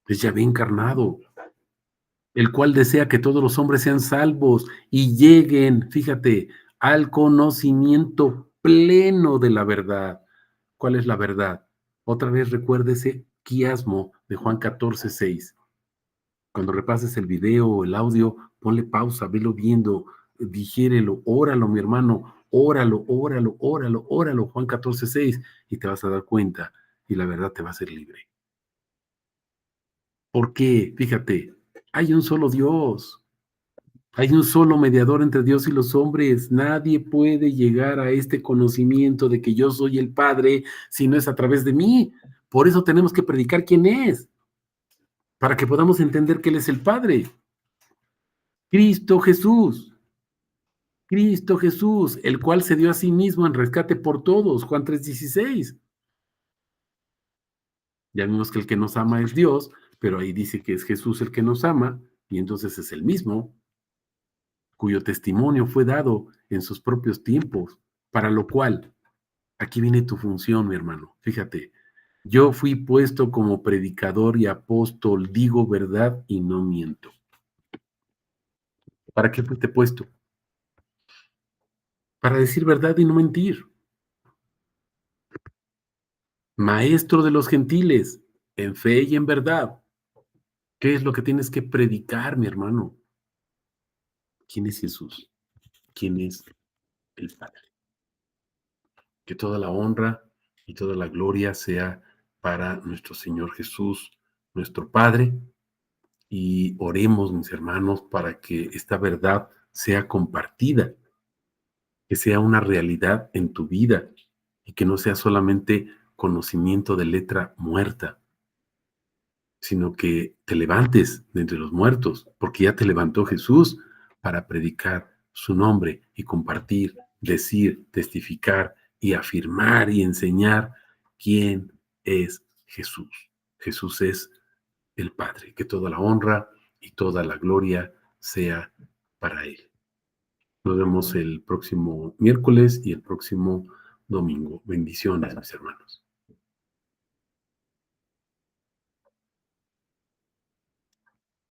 Es Yahvé encarnado, el cual desea que todos los hombres sean salvos y lleguen, fíjate, al conocimiento pleno de la verdad. ¿Cuál es la verdad? Otra vez recuérdese quiasmo de Juan 14:6. Cuando repases el video o el audio, ponle pausa, velo viendo, digiérelo, óralo, mi hermano, óralo, óralo, óralo, óralo, Juan 14:6, y te vas a dar cuenta y la verdad te va a hacer libre. ¿Por qué? Fíjate, hay un solo Dios. Hay un solo mediador entre Dios y los hombres. Nadie puede llegar a este conocimiento de que yo soy el Padre si no es a través de mí. Por eso tenemos que predicar quién es, para que podamos entender que Él es el Padre. Cristo Jesús. Cristo Jesús, el cual se dio a sí mismo en rescate por todos. Juan 3:16. Ya vimos que el que nos ama es Dios, pero ahí dice que es Jesús el que nos ama, y entonces es el mismo, cuyo testimonio fue dado en sus propios tiempos, para lo cual aquí viene tu función, mi hermano. Fíjate, yo fui puesto como predicador y apóstol, digo verdad y no miento. ¿Para qué fuiste puesto? Para decir verdad y no mentir. Maestro de los gentiles, en fe y en verdad. ¿Qué es lo que tienes que predicar, mi hermano? ¿Quién es Jesús? ¿Quién es el Padre? Que toda la honra y toda la gloria sea para nuestro Señor Jesús, nuestro Padre, y oremos, mis hermanos, para que esta verdad sea compartida, que sea una realidad en tu vida y que no sea solamente conocimiento de letra muerta, sino que te levantes de entre los muertos, porque ya te levantó Jesús para predicar su nombre y compartir, decir, testificar y afirmar y enseñar quién es Jesús. Jesús es el Padre, que toda la honra y toda la gloria sea para Él. Nos vemos el próximo miércoles y el próximo domingo. Bendiciones, mis hermanos.